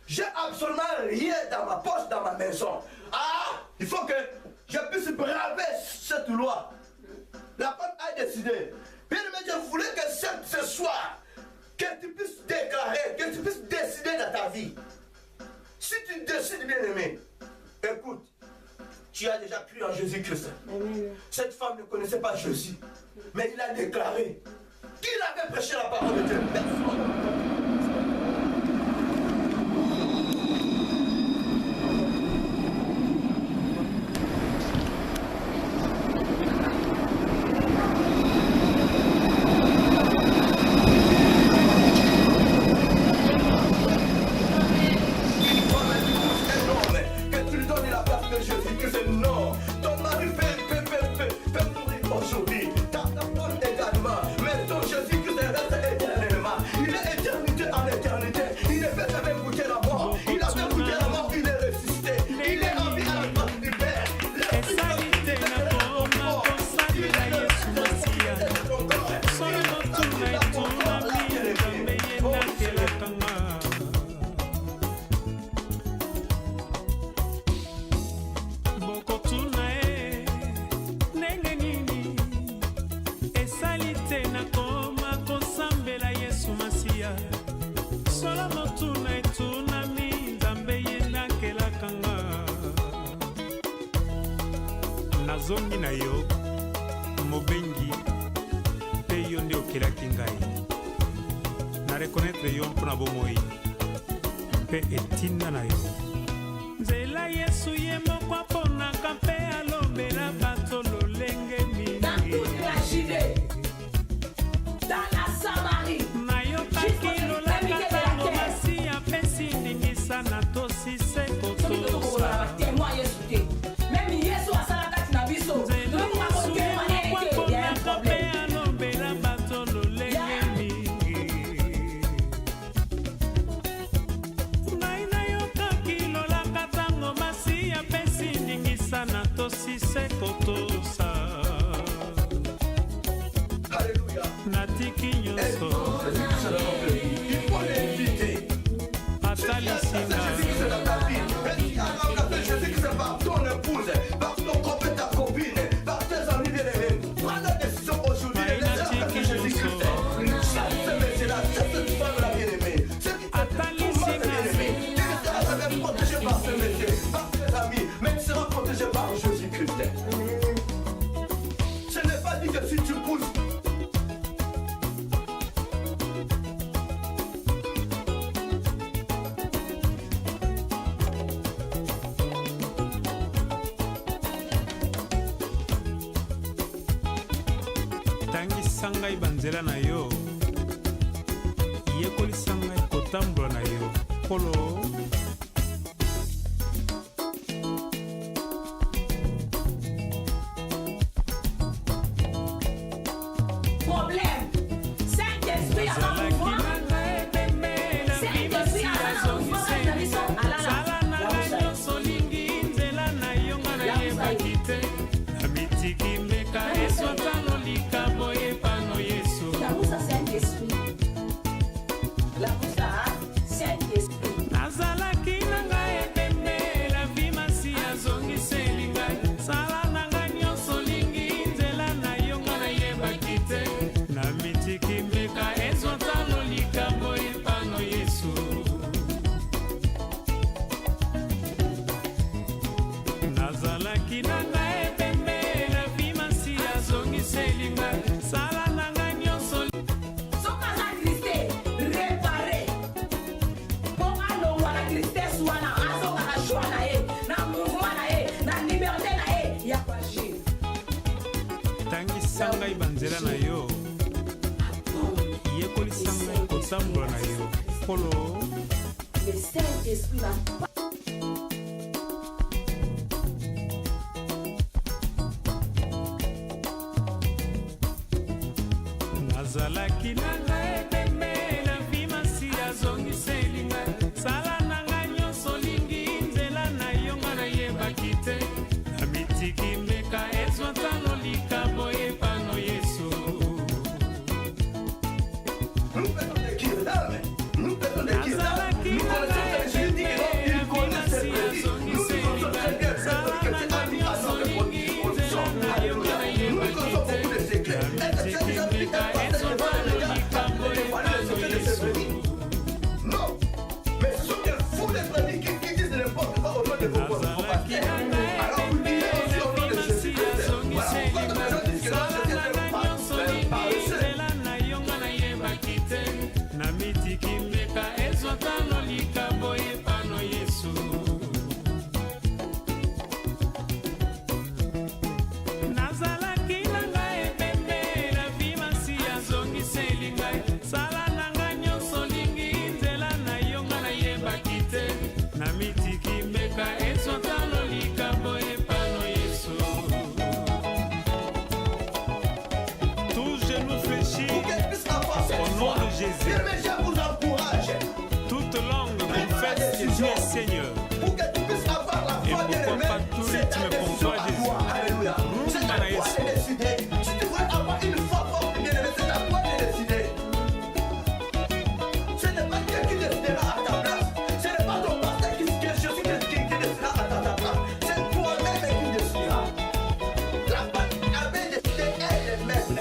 J'ai absolument rien dans ma poche, dans ma maison. Ah, il faut que je puisse braver cette loi. La femme a décidé. Bien aimé, je voulais que ce soir, que tu puisses déclarer, que tu puisses décider dans ta vie. Si tu décides, bien aimé, écoute, tu as déjà cru en Jésus-Christ. Cette femme ne connaissait pas Jésus, mais il a déclaré qu'il avait prêché la parole de Dieu. Zongi na yo mobengi pe yo nde okelaki ngai na reconnaître yo mpona bomoi pe etinda na yo nzela Yesu ye moko aponaka mpe alombela bato lolenge mingi dans toute la Judée, dans la Samarie, nayokaki lolaka ntango masi apesi ndingisa na tosise kotosa ngai banzela na yo yekolisa ngai kotambola na yo polo problème. Saint-Esprit avant le mouvement. Saint-Esprit avant le mouvement. Sangai banzela na yo yekolisa ngai kotambola na yo polo le Saint-Esprit va nazalaki na ngai pembe la vimasi azongiseli ngai sala na ngai nyonso lingi nzela na yo nga nayebaki te na mitiki mbeka ezwa ntano likambo epano Yesu. Nous faisons des kilomètres, nous faisons des kilomètres, nous connaissons que Jésus dit c'est pour vous passer. Alors vous dites aussi au nom de Jésus-Christ. Voilà pourquoi les gens disent que non, c'est paresseux. Jésus. Je vous encourage. Toute langue confesse que Dieu est Seigneur. Pour que tu puisses avoir la foi de l'aimer, c'est ta décision à toi. Alléluia. C'est à toi de décider. Si tu veux avoir une foi forte, bien aimé, c'est à toi de décider. Ce n'est pas Dieu qui décidera à ta place. Ce n'est pas ton pasteur qui décidera à ta place. C'est toi-même qui décidera. La famille avait décidé elle-même.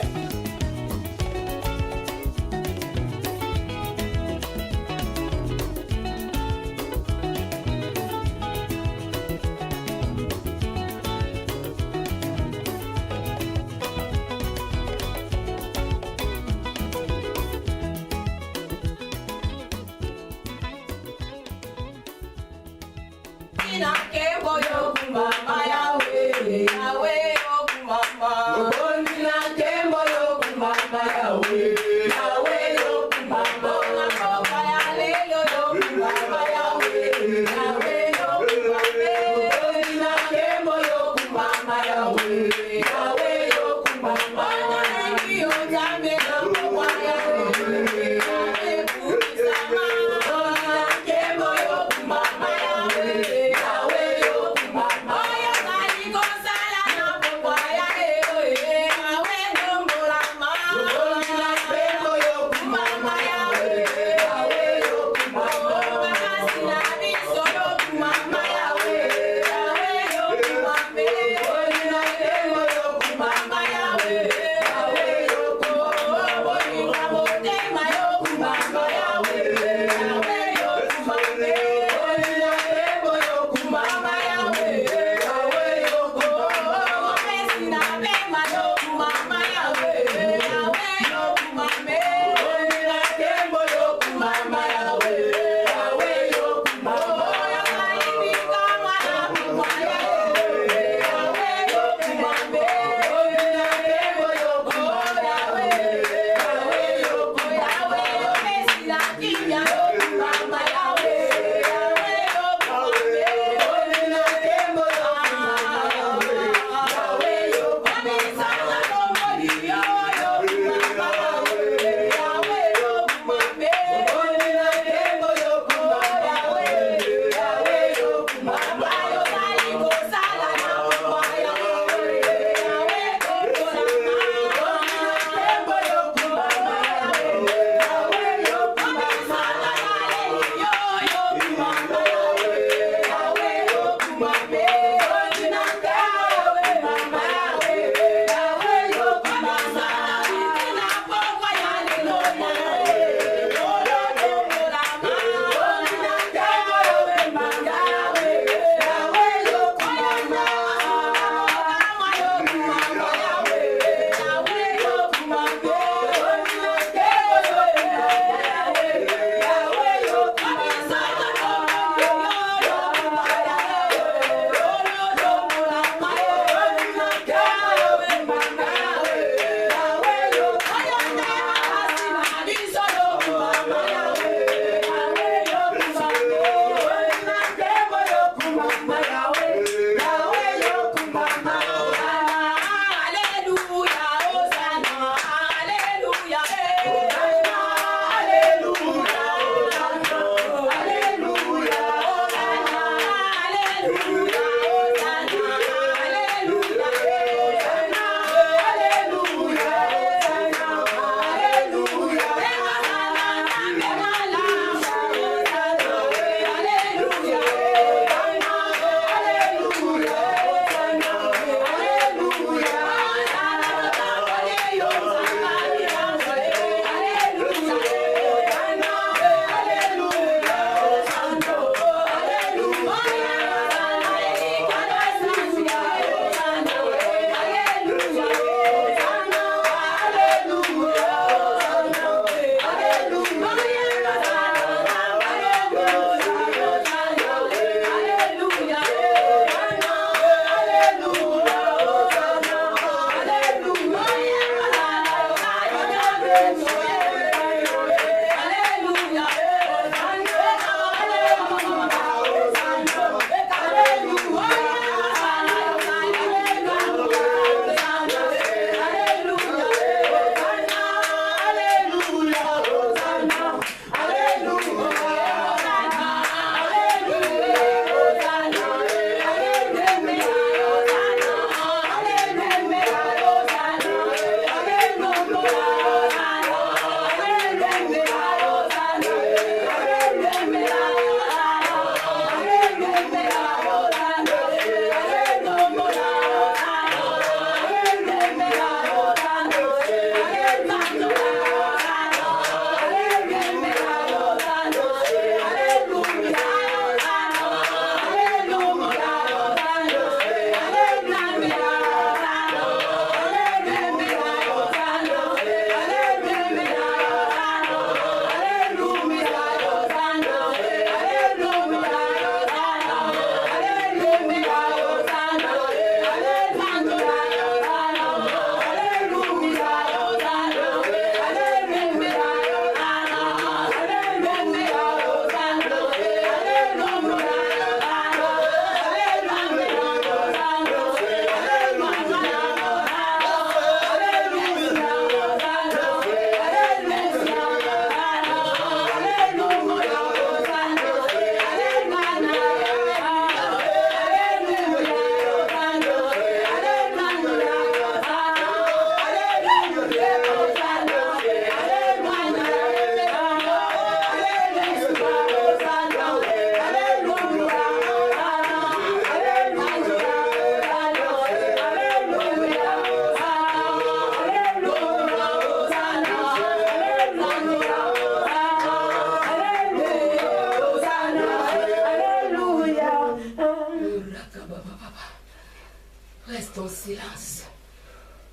Reste en silence.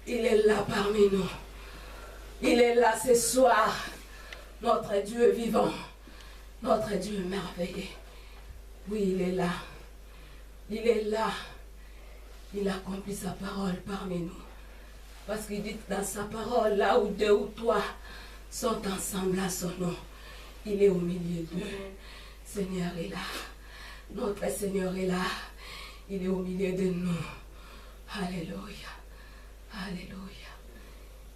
Il est là parmi nous. Il est là ce soir. Notre Dieu vivant. Notre Dieu merveilleux. Oui, il est là. Il est là. Il accomplit sa parole parmi nous. Parce qu'il dit dans sa parole, là où 2 ou 3 sont ensemble à son nom, il est au milieu d'eux. Seigneur est là. Notre Seigneur est là. Il est au milieu de nous. Alléluia. Alléluia.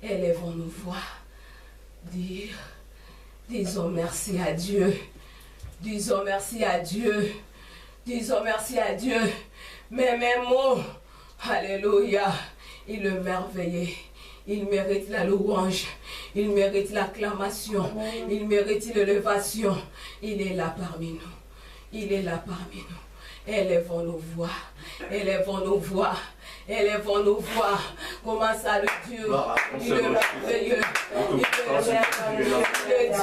Élevons nos voix. Disons merci à Dieu. Disons merci à Dieu. Disons merci à Dieu. Mais mes mots, alléluia, il est merveilleux. Il mérite la louange. Il mérite l'acclamation. Il mérite l'élévation. Il est là parmi nous. Il est là parmi nous. Élevons nos voix. Élevons nos voix. Élevons nos voix. Commence à le Dieu. Il est merveilleux. Il est merveilleux. Il est Dieu.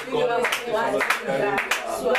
Il est merveilleux. Sois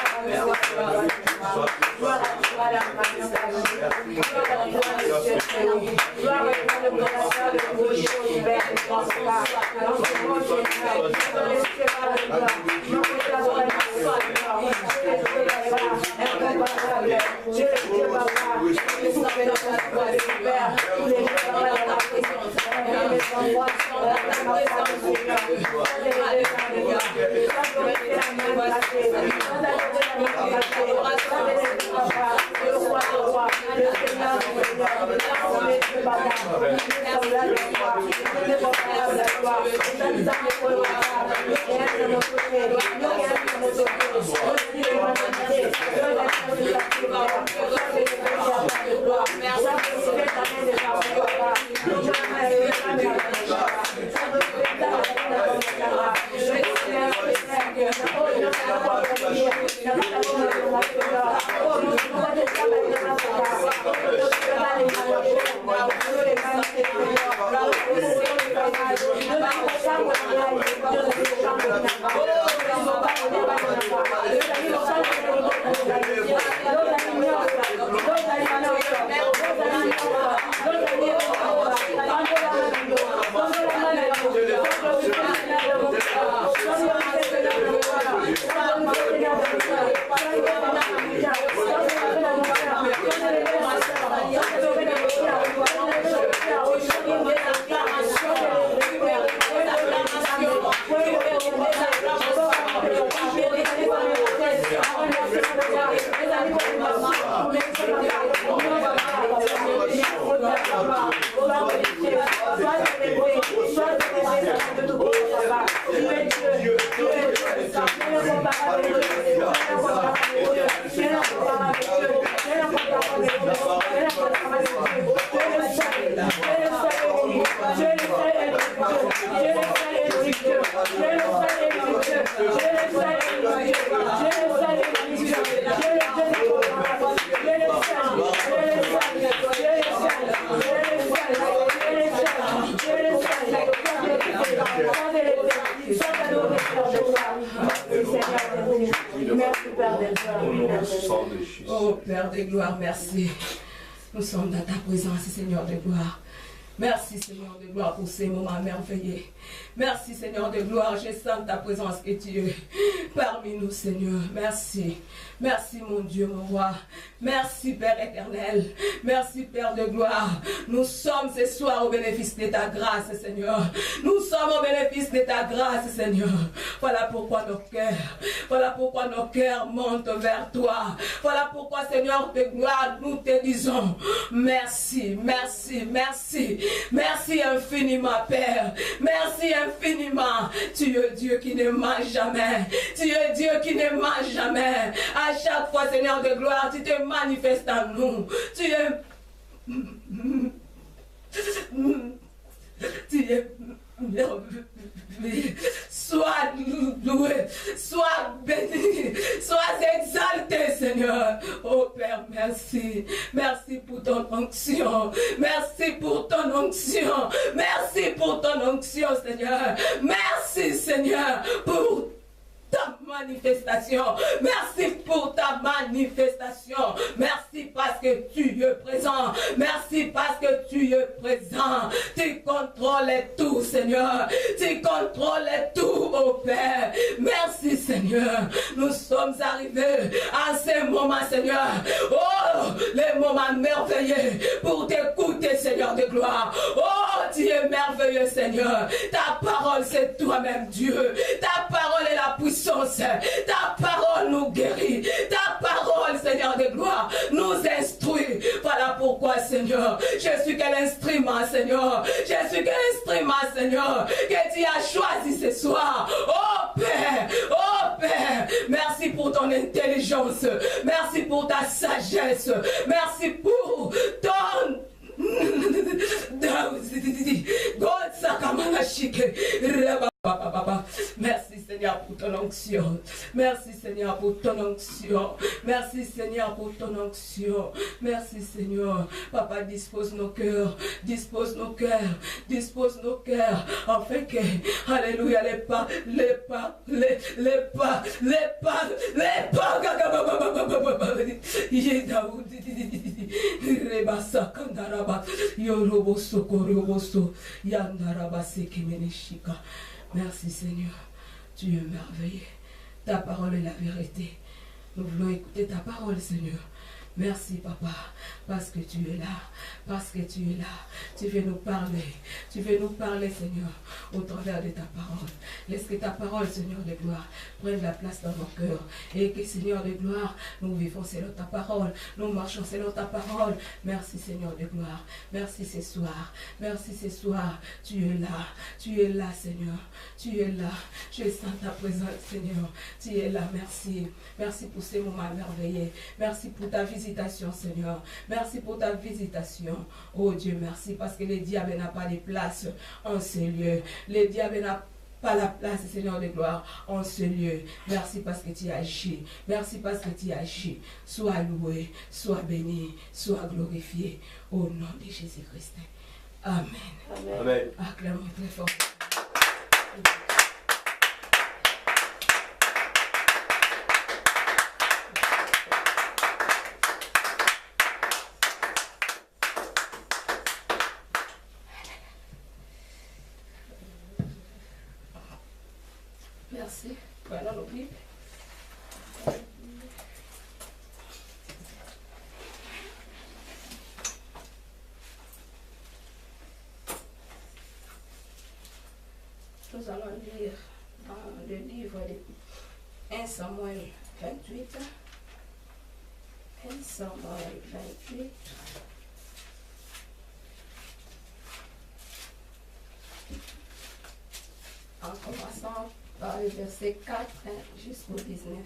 Oh Père de gloire, merci. Nous sommes dans ta présence, Seigneur de gloire. Merci Seigneur de gloire pour ces moments merveilleux. Merci Seigneur de gloire, je sens ta présence que tu es parmi nous Seigneur. Merci. Merci mon Dieu, mon roi. Merci Père éternel. Merci Père de gloire. Nous sommes ce soir au bénéfice de ta grâce Seigneur. Nous sommes au bénéfice de ta grâce Seigneur. Voilà pourquoi nos cœurs montent vers toi. Voilà pourquoi Seigneur de gloire nous te disons merci, merci, merci. Merci infiniment Père. Merci infiniment. Tu es Dieu qui ne ment jamais. Tu es Dieu qui ne ment jamais. À chaque fois Seigneur de gloire, tu te manifestes en nous. Tu es merveilleux. Sois loué, sois béni, sois exalté Seigneur. Oh Père, merci. Merci pour ton onction. Merci pour ton onction. Merci pour ton onction Seigneur. Merci Seigneur pour ta manifestation. Merci pour ta manifestation. Merci parce que tu es présent. Merci parce ces moments, Seigneur. Oh, les moments merveilleux pour t'écouter, Seigneur de gloire. Oh, tu es merveilleux, Seigneur. Ta parole, c'est toi-même, Dieu. Ta parole est la puissance. Ta parole nous guérit. Ta parole, Seigneur de gloire, nous instruit. Voilà pourquoi, Seigneur, je suis quel instrument, Seigneur. Je suis quel instrument, Seigneur, que tu as choisi ce soir. Oh Père, merci pour ton intelligence. Merci pour ta sagesse. Merci pour ton... Merci Seigneur pour ton onction. Merci Seigneur pour ton onction. Merci Seigneur pour ton onction. Merci Seigneur. Papa, dispose nos cœurs. Dispose nos cœurs. Dispose nos cœurs. Afin que, alléluia, les pas. Merci Seigneur, tu es merveilleux. Ta parole est la vérité. Nous voulons écouter ta parole, Seigneur. Merci, Papa, parce que tu es là, parce que tu es là. Tu veux nous parler, Seigneur, au travers de ta parole. Laisse que ta parole, Seigneur de gloire, prenne la place dans nos cœurs. Et que, Seigneur de gloire, nous vivons selon ta parole, nous marchons selon ta parole. Merci, Seigneur de gloire. Merci ce soir. Merci ce soir. Tu es là, Seigneur. Tu es là. Je sens ta présence, Seigneur. Tu es là, merci. Merci pour ces moments merveilleux. Merci pour ta visitation, Seigneur. Merci pour ta visitation. Oh Dieu, merci parce que le diable n'a pas de place en ce lieu. Le diable n'a pas la place, Seigneur de gloire, en ce lieu. Merci parce que tu agis. Merci parce que tu agis. Sois loué, sois béni, sois glorifié. Au nom de Jésus-Christ. Amen. Amen. Acclamons très fort. Merci. Voilà nos Bibles. Nous allons lire dans le livre de 1 Samuel 28. 1 Samuel 28. En commençant par le verset 4 jusqu'au 19.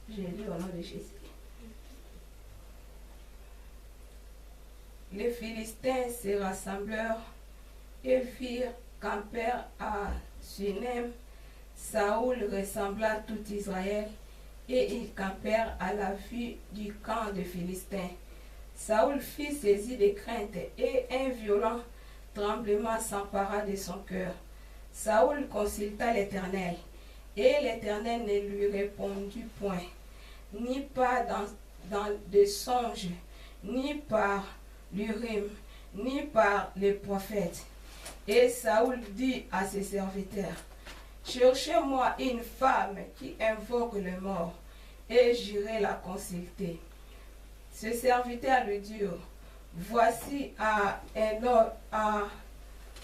J'ai lu au nom de Jésus. Les Philistins se rassemblèrent et firent camper à Sunem. Saoul rassembla tout Israël et ils campèrent à la vue du camp des Philistins. Saoul fut saisi de crainte et un violent tremblement s'empara de son cœur. Saoul consulta l'Éternel et l'Éternel ne lui répondit point, ni pas dans des songes, ni par l'Urim, ni par les prophètes. Et Saoul dit à ses serviteurs, cherchez-moi une femme qui invoque le mort, et j'irai la consulter. Ce serviteur lui dit, voici à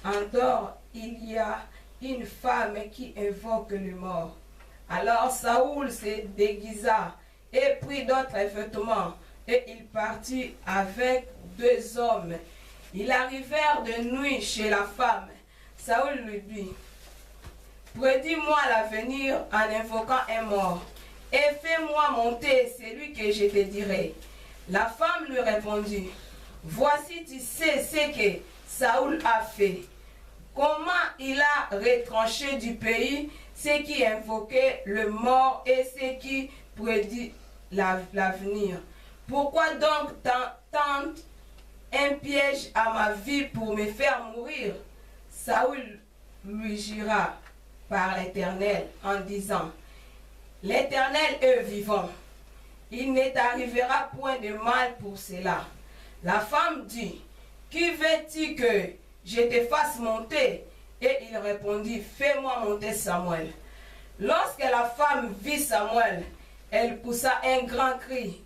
Endor, il y a une femme qui invoque le mort. Alors Saoul se déguisa et prit d'autres vêtements, et il partit avec 2 hommes. Ils arrivèrent de nuit chez la femme. Saoul lui dit, prédis-moi l'avenir en invoquant un mort, et fais-moi monter celui que je te dirai. La femme lui répondit, voici tu sais ce que Saoul a fait, comment il a retranché du pays ceux qui invoquaient le mort et ceux qui prédit l'avenir. Pourquoi donc tente un piège à ma vie pour me faire mourir? Saoul lui jura par l'Éternel en disant, l'Éternel est vivant, il ne t'arrivera point de mal pour cela. La femme dit, qui veux-tu que je te fasse monter? Et il répondit, fais-moi monter Samuel. Lorsque la femme vit Samuel, elle poussa un grand cri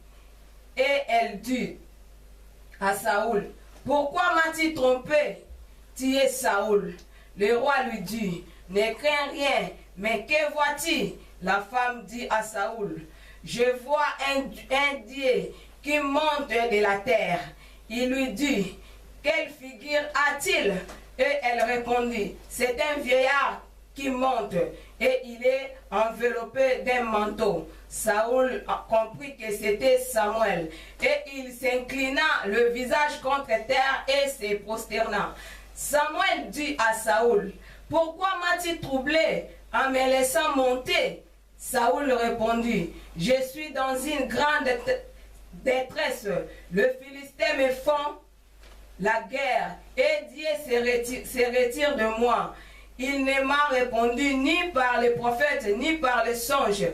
et elle dit à Saoul, pourquoi m'as-tu trompé? Tu es Saoul. Le roi lui dit, ne crains rien, mais que vois-tu? La femme dit à Saoul, je vois un Dieu qui monte de la terre. Il lui dit, quelle figure a-t-il? Et elle répondit, c'est un vieillard qui monte et il est enveloppé d'un manteau. Saoul comprit que c'était Samuel et il s'inclina le visage contre terre et se prosterna. Samuel dit à Saoul, pourquoi m'as-tu troublé en me laissant monter? Saoul répondit, je suis dans une grande détresse. Le Philistin me font la guerre et Dieu se retire de moi. Il ne m'a répondu ni par les prophètes ni par les songes.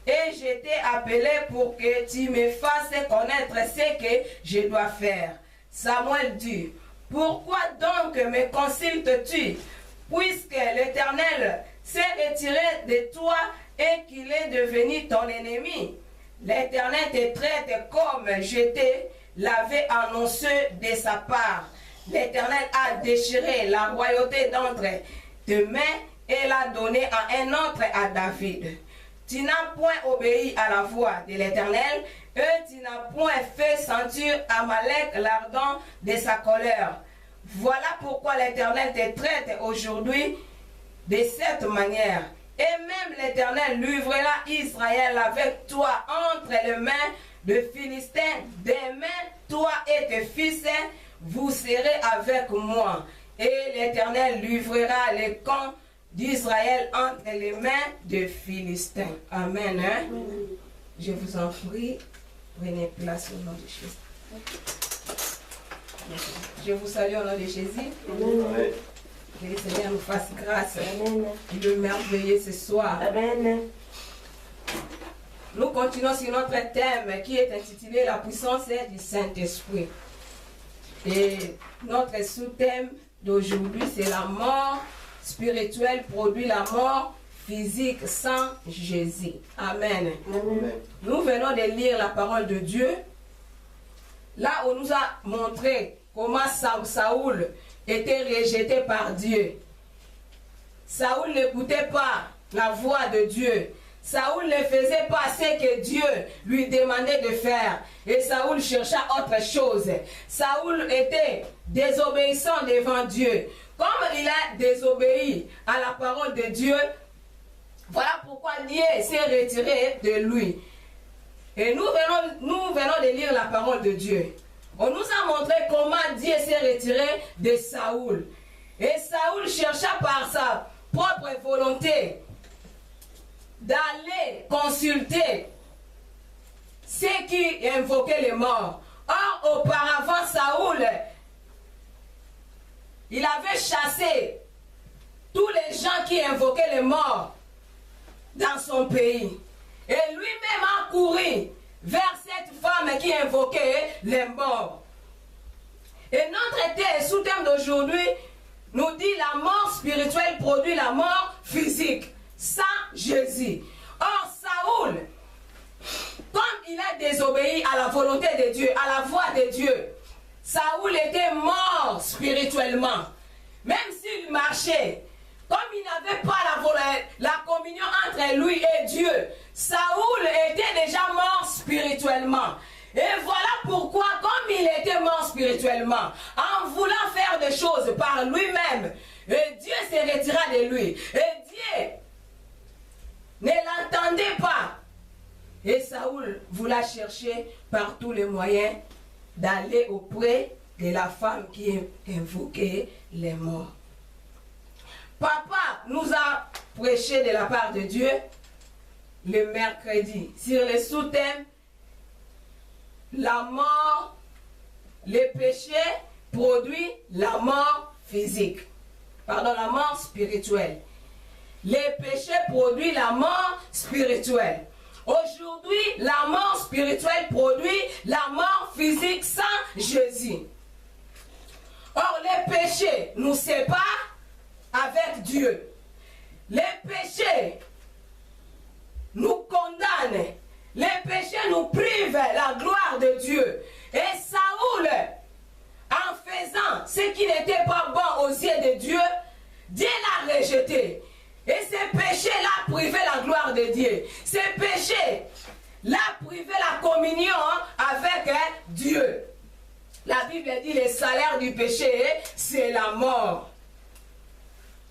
Et je t'ai appelé pour que tu me fasses connaître ce que je dois faire. Samuel dit, pourquoi donc me consultes-tu, puisque l'Éternel s'est retiré de toi et qu'il est devenu ton ennemi? L'Éternel te traite comme je te l'avais annoncé de sa part. L'Éternel a déchiré la royauté d'entre tes mains et l'a donnée à un autre, à David. Tu n'as point obéi à la voix de l'Éternel et tu n'as point fait sentir Amalek l'ardent de sa colère. Voilà pourquoi l'Éternel te traite aujourd'hui de cette manière. Et même l'Éternel livrera Israël avec toi entre les mains de Philistins. Demain, toi et tes fils, vous serez avec moi. Et l'Éternel livrera les camps d'Israël entre les mains de Philistins. Amen. Hein? Je vous en prie, prenez place au nom de Jésus. Je vous salue au nom de Jésus. Amen. Que le Seigneur nous fasse grâce. Amen. Il est merveilleux ce soir. Amen. Nous continuons sur notre thème qui est intitulé La puissance du Saint-Esprit. Et notre sous-thème d'aujourd'hui, c'est la mort spirituelle produit la mort physique sans Jésus. Amen. Amen. Nous venons de lire la parole de Dieu. Là, on nous a montré comment Saoul était rejeté par Dieu. Saoul n'écoutait pas la voix de Dieu. Saoul ne faisait pas ce que Dieu lui demandait de faire. Et Saoul chercha autre chose. Saoul était désobéissant devant Dieu. Comme il a désobéi à la parole de Dieu, voilà pourquoi Dieu s'est retiré de lui. Et nous venons de lire la parole de Dieu. On nous a montré comment Dieu s'est retiré de Saoul. Et Saoul chercha par sa propre volonté d'aller consulter ceux qui invoquaient les morts. Or, auparavant, Saoul, il avait chassé tous les gens qui invoquaient les morts dans son pays. Et lui-même a couru vers cette femme qui invoquait les morts. Et notre sous-thème d'aujourd'hui nous dit la mort spirituelle produit la mort physique sans Jésus. Or, Saoul, comme il a désobéi à la volonté de Dieu, à la voix de Dieu, Saoul était mort spirituellement. Même s'il marchait, comme il n'avait pas la communion entre lui et Dieu, Saoul était déjà mort spirituellement. Et voilà pourquoi, comme il était mort spirituellement, en voulant faire des choses par lui-même, Dieu se retira de lui. Et Dieu ne l'entendait pas. Et Saoul voulait chercher par tous les moyens d'aller auprès de la femme qui invoquait les morts. Papa nous a prêché de la part de Dieu le mercredi sur le sous-thème la mort, le péché produit la mort physique. Pardon, la mort spirituelle. Le péché produit la mort spirituelle. Aujourd'hui, la mort spirituelle produit la mort physique sans Jésus. Or, le péché nous sépare avec Dieu. Les péchés nous condamnent. Les péchés nous privent la gloire de Dieu. Et Saoul, en faisant ce qui n'était pas bon aux yeux de Dieu, Dieu l'a rejeté. Et ces péchés-là privaient la gloire de Dieu. Ces péchés-là privaient la communion avec Dieu. La Bible dit le salaire du péché, c'est la mort.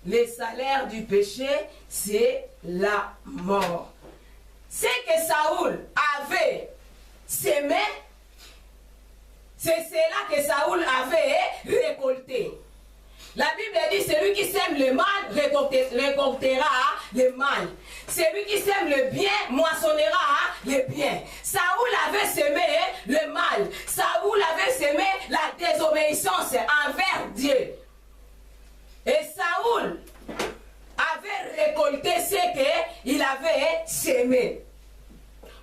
Le salaire du péché, c'est la mort. Ce que Saoul avait semé, c'est cela que Saoul avait récolté. La Bible dit, celui qui sème le mal récoltera le mal. Celui qui sème le bien moissonnera le bien. Saoul avait semé le mal. Saoul avait semé la désobéissance envers Dieu. Et Saoul avait récolté ce qu'il avait semé.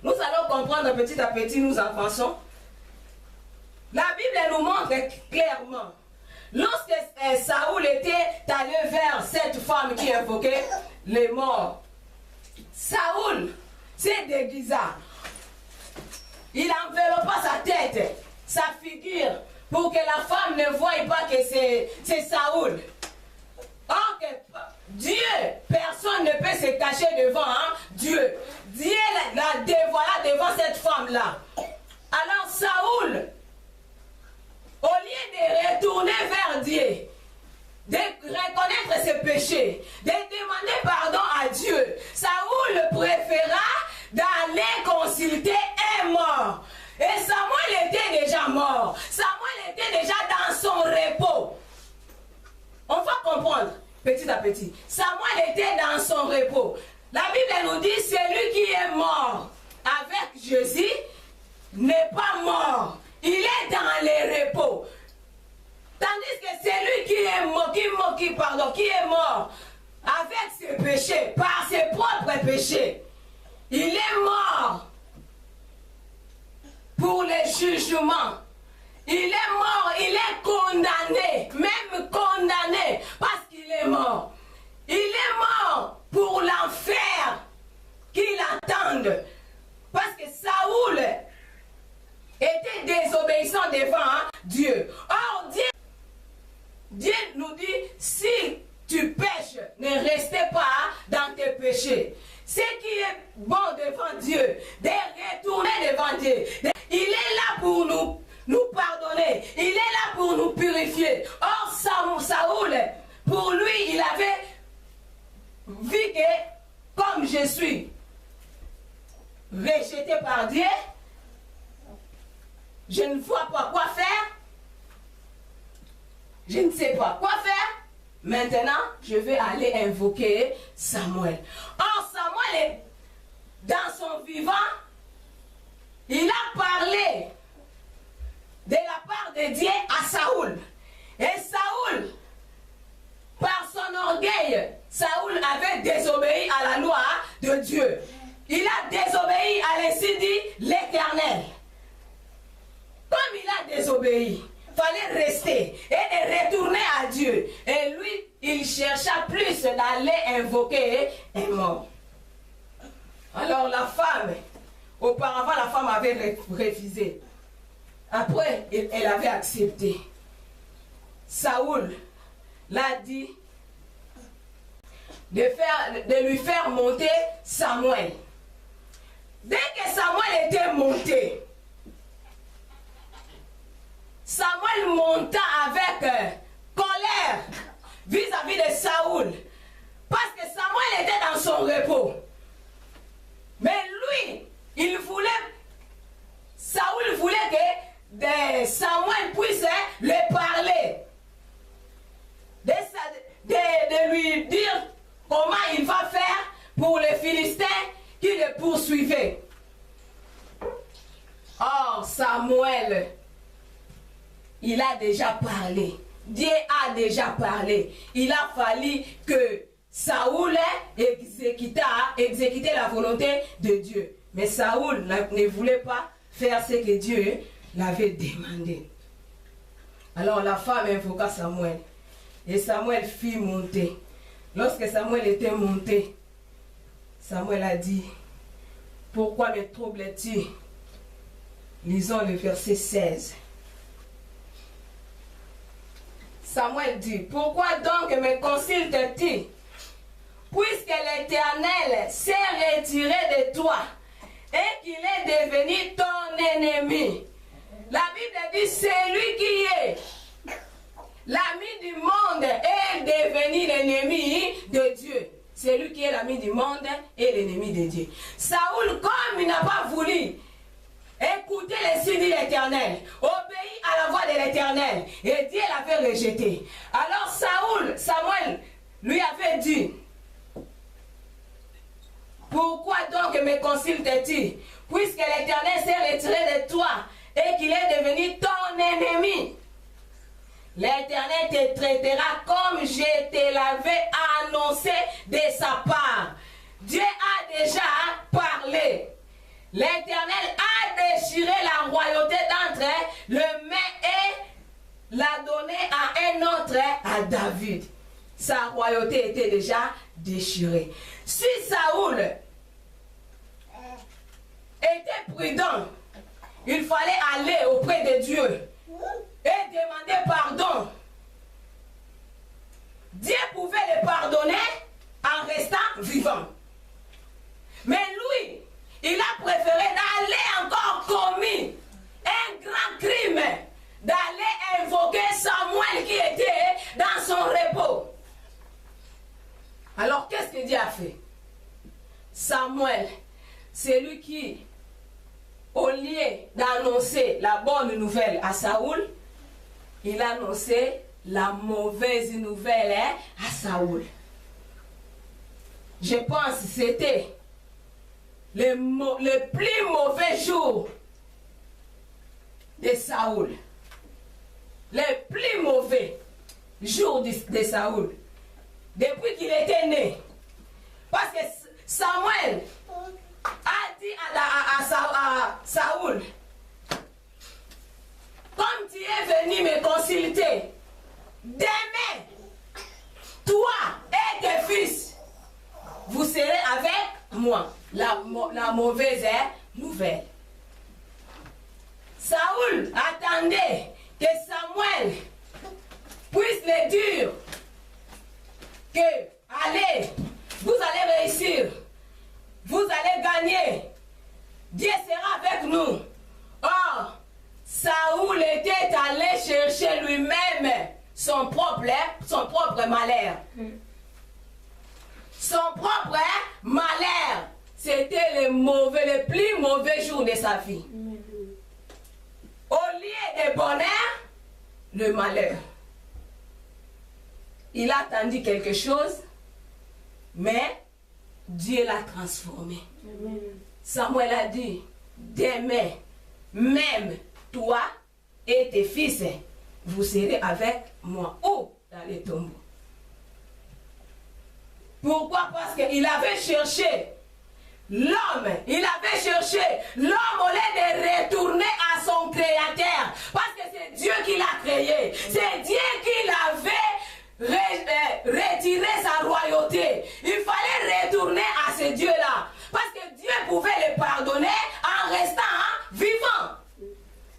Nous allons comprendre petit à petit, nous avançons. La Bible nous montre clairement. Lorsque Saoul était allé vers cette femme qui invoquait les morts, Saoul s'est déguisé. Il enveloppa sa tête, sa figure, pour que la femme ne voie pas que c'est Saoul. Or que Dieu, personne ne peut se cacher devant Dieu. Dieu la dévoila devant cette femme-là. Alors Saoul, au lieu de retourner vers Dieu, de reconnaître ses péchés, de demander pardon à Dieu, Saoul préféra d'aller consulter un mort. Et Samuel était déjà mort. Samuel était déjà dans son repos. On va comprendre petit à petit. Samuel était dans son repos. La Bible nous dit, celui qui est mort avec Jésus n'est pas mort. Il est dans les repos. Tandis que celui qui est mort, qui est mort avec ses péchés, par ses propres péchés, il est mort pour le jugement. Il est mort, il est condamné, même condamné, parce qu'il est mort. Il est mort pour l'enfer qui l'attendent. Parce que Saoul était désobéissant devant Dieu. Or, Dieu nous dit, si tu pêches, ne restez pas dans tes péchés. Ce qui est bon devant Dieu, de retourner devant Dieu. Il est là pour nous pardonner. Il est là pour nous purifier. Or, Saoul, pour lui, il avait vu que, comme je suis rejeté par Dieu, je ne vois pas quoi faire. Je ne sais pas quoi faire. Maintenant, je vais aller invoquer Samuel. Or, Samuel, dans son vivant, il a parlé de la part de Dieu à Saoul. Et Saoul, par son orgueil, Saoul avait désobéi à la loi de Dieu. Il a désobéi à l'insi dit l'Éternel. Comme il a désobéi, il fallait rester et de retourner à Dieu. Et lui, il chercha plus d'aller invoquer un mort. Alors la femme, auparavant la femme avait refusé. Après, elle avait accepté. Saoul l'a dit de lui faire monter Samuel. Dès que Samuel était monté, Samuel monta avec colère vis-à-vis de Saoul. Parce que Samuel était dans son repos. Mais lui, Saoul voulait que Samuel puisse le parler. De lui dire comment il va faire pour les Philistins qui le poursuivaient. Or, Samuel, il a déjà parlé. Dieu a déjà parlé. Il a fallu que Saoul exécutait la volonté de Dieu. Mais Saoul ne voulait pas faire ce que Dieu l'avait demandé. Alors la femme invoqua Samuel. Et Samuel fit monter. Lorsque Samuel était monté, Samuel a dit, pourquoi me troubles-tu? Lisons le verset 16. Samuel dit, pourquoi donc me consultes-tu? Puisque l'Éternel s'est retiré de toi et qu'il est devenu ton ennemi. La Bible dit, c'est lui qui est l'ami du monde est devenu l'ennemi de Dieu. C'est lui qui est l'ami du monde et l'ennemi de Dieu. Saoul, comme il n'a pas voulu écouter les signes de l'Éternel, obéir à la voix de l'Éternel, et Dieu l'avait rejeté. Alors Samuel lui avait dit, pourquoi donc me consultes-tu, puisque l'Éternel s'est retiré de toi et qu'il est devenu ton ennemi? L'Éternel te traitera comme je te l'avais annoncé de sa part. Dieu a déjà parlé. L'Éternel a déchiré la royauté d'entre le mains et l'a donnée à un autre, à David. Sa royauté était déjà déchirée. Si Saoul était prudent, il fallait aller auprès de Dieu et demander pardon. Dieu pouvait le pardonner en restant vivant. Mais lui, il a préféré d'aller encore commis un grand crime, d'aller invoquer Samuel qui était dans son repos. Alors qu'est-ce que Dieu a fait? Samuel, c'est lui qui, au lieu d'annoncer la bonne nouvelle à Saoul, il a annoncé la mauvaise nouvelle à Saoul. Je pense que c'était le plus mauvais jour de Saoul. Le plus mauvais jour de Saoul. Depuis qu'il était né. Parce que Samuel a dit à Saoul, comme tu es venu me consulter, demain, toi et tes fils, vous serez avec moi. La mauvaise nouvelle. Saoul attendait que Samuel puisse le dire que allez, vous allez réussir, vous allez gagner, Dieu sera avec nous. Or, Saoul était allé chercher lui-même son propre malheur. Son propre malheur, c'était le plus mauvais jour de sa vie. Au lieu de bonheur, le malheur. Il a attendu quelque chose, mais Dieu l'a transformé. Amen. Samuel a dit, demain, même toi et tes fils, vous serez avec moi. Où? Dans les tombeaux. Pourquoi? Parce qu'il avait cherché l'homme. Il avait cherché l'homme au lieu de retourner à son créateur. Parce que c'est Dieu qui l'a créé. C'est Dieu qui l'avait retiré sa royauté. Il fallait retourner à ce Dieu-là. Parce que Dieu pouvait le pardonner en restant vivant.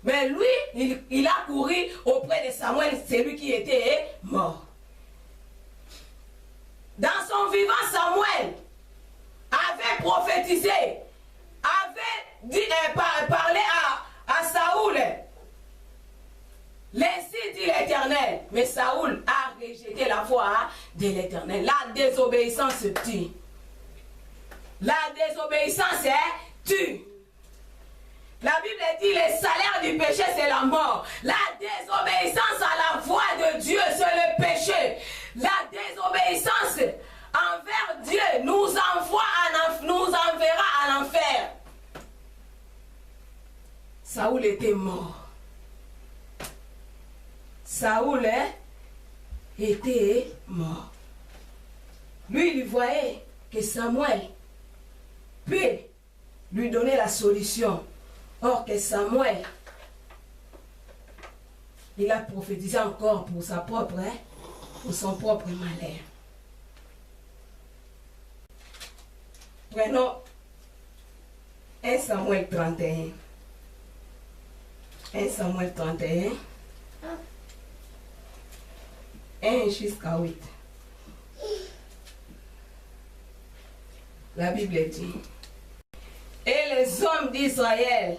Mais lui, il a couru auprès de Samuel, celui qui était mort. Dans son vivant, Samuel avait prophétisé, avait parlé à Saoul. Ainsi dit l'Éternel. Mais Saoul a rejeté la voix de l'Éternel. La désobéissance tue. La désobéissance tue. La Bible dit le salaire du péché c'est la mort. La désobéissance à la voix de Dieu c'est le péché. La désobéissance envers Dieu nous enverra à l'enfer. Saoul était mort. Saoul était mort. Lui, il voyait que Samuel peut lui donner la solution. Or que Samuel, il a prophétisé encore pour son propre malheur. Prenons 1 Samuel 31. 1 Samuel 31. 1 jusqu'à 8. La Bible dit: Et les hommes d'Israël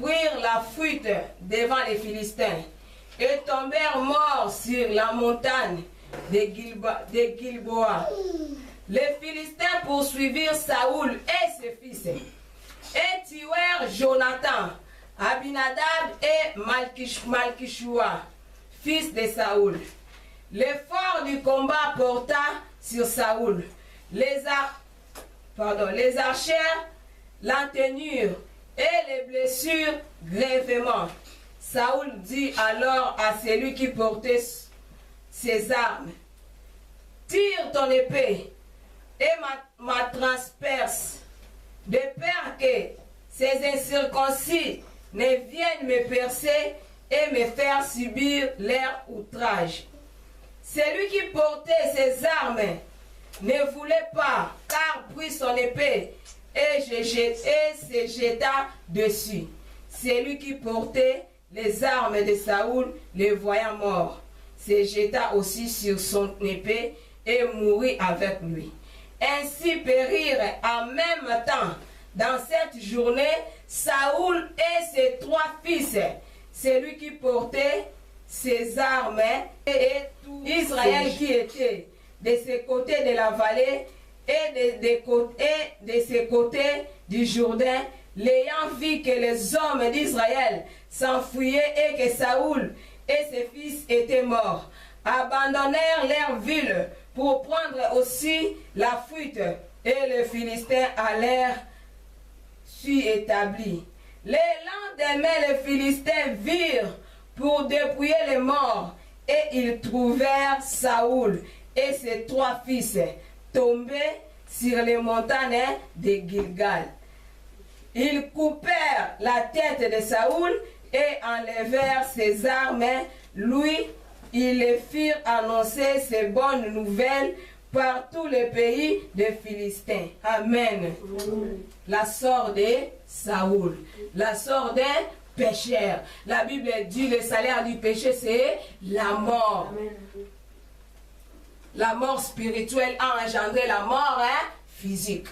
prirent la fuite devant les Philistins et tombèrent morts sur la montagne de Gilboa. Les Philistins poursuivirent Saoul et ses fils et tuèrent Jonathan, Abinadab et Malkishua, fils de Saoul. L'effort du combat porta sur Saoul. Les archères l'entenurent et les blessures gravement. Saoul dit alors à celui qui portait ses armes: Tire ton épée et ma transperce, de peur que ces incirconcis ne viennent me percer et me faire subir leur outrage. Celui qui portait ses armes ne voulait pas, car prit son épée et se jeta dessus. Celui qui portait les armes de Saoul, le voyant mort, se jeta aussi sur son épée et mourut avec lui. Ainsi périrent en même temps dans cette journée Saoul et ses 3 fils, celui qui portait ses armes et tout Israël qui était de ce côté de la vallée et de ce côté du Jourdain, l'ayant vu que les hommes d'Israël s'enfuyaient et que Saoul et ses fils étaient morts, abandonnèrent leur ville pour prendre aussi la fuite, et les Philistins allèrent s'y établir. Le lendemain, les Philistins virent pour dépouiller les morts, et ils trouvèrent Saoul et ses 3 fils tombés sur les montagnes de Gilgal. Ils coupèrent la tête de Saoul et enlevèrent ses armes. Lui, ils les firent annoncer ces bonnes nouvelles par tous les pays des Philistins. Amen. La sorte de Saoul, la sorte d'un pécheur. La Bible dit le salaire du péché, c'est la mort. La mort spirituelle a engendré la mort physique.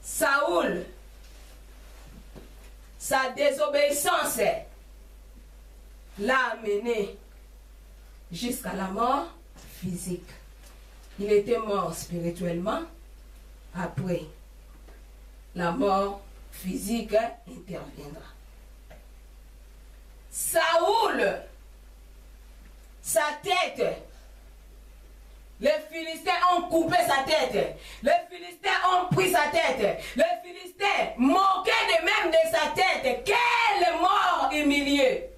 Saoul, sa désobéissance l'a amené jusqu'à la mort physique. Il était mort spirituellement. Après, la mort physique interviendra. Saoul, sa tête, les Philistins ont coupé sa tête. Les Philistins ont pris sa tête. Les Philistins moquaient de même de sa tête. Quelle mort humiliée!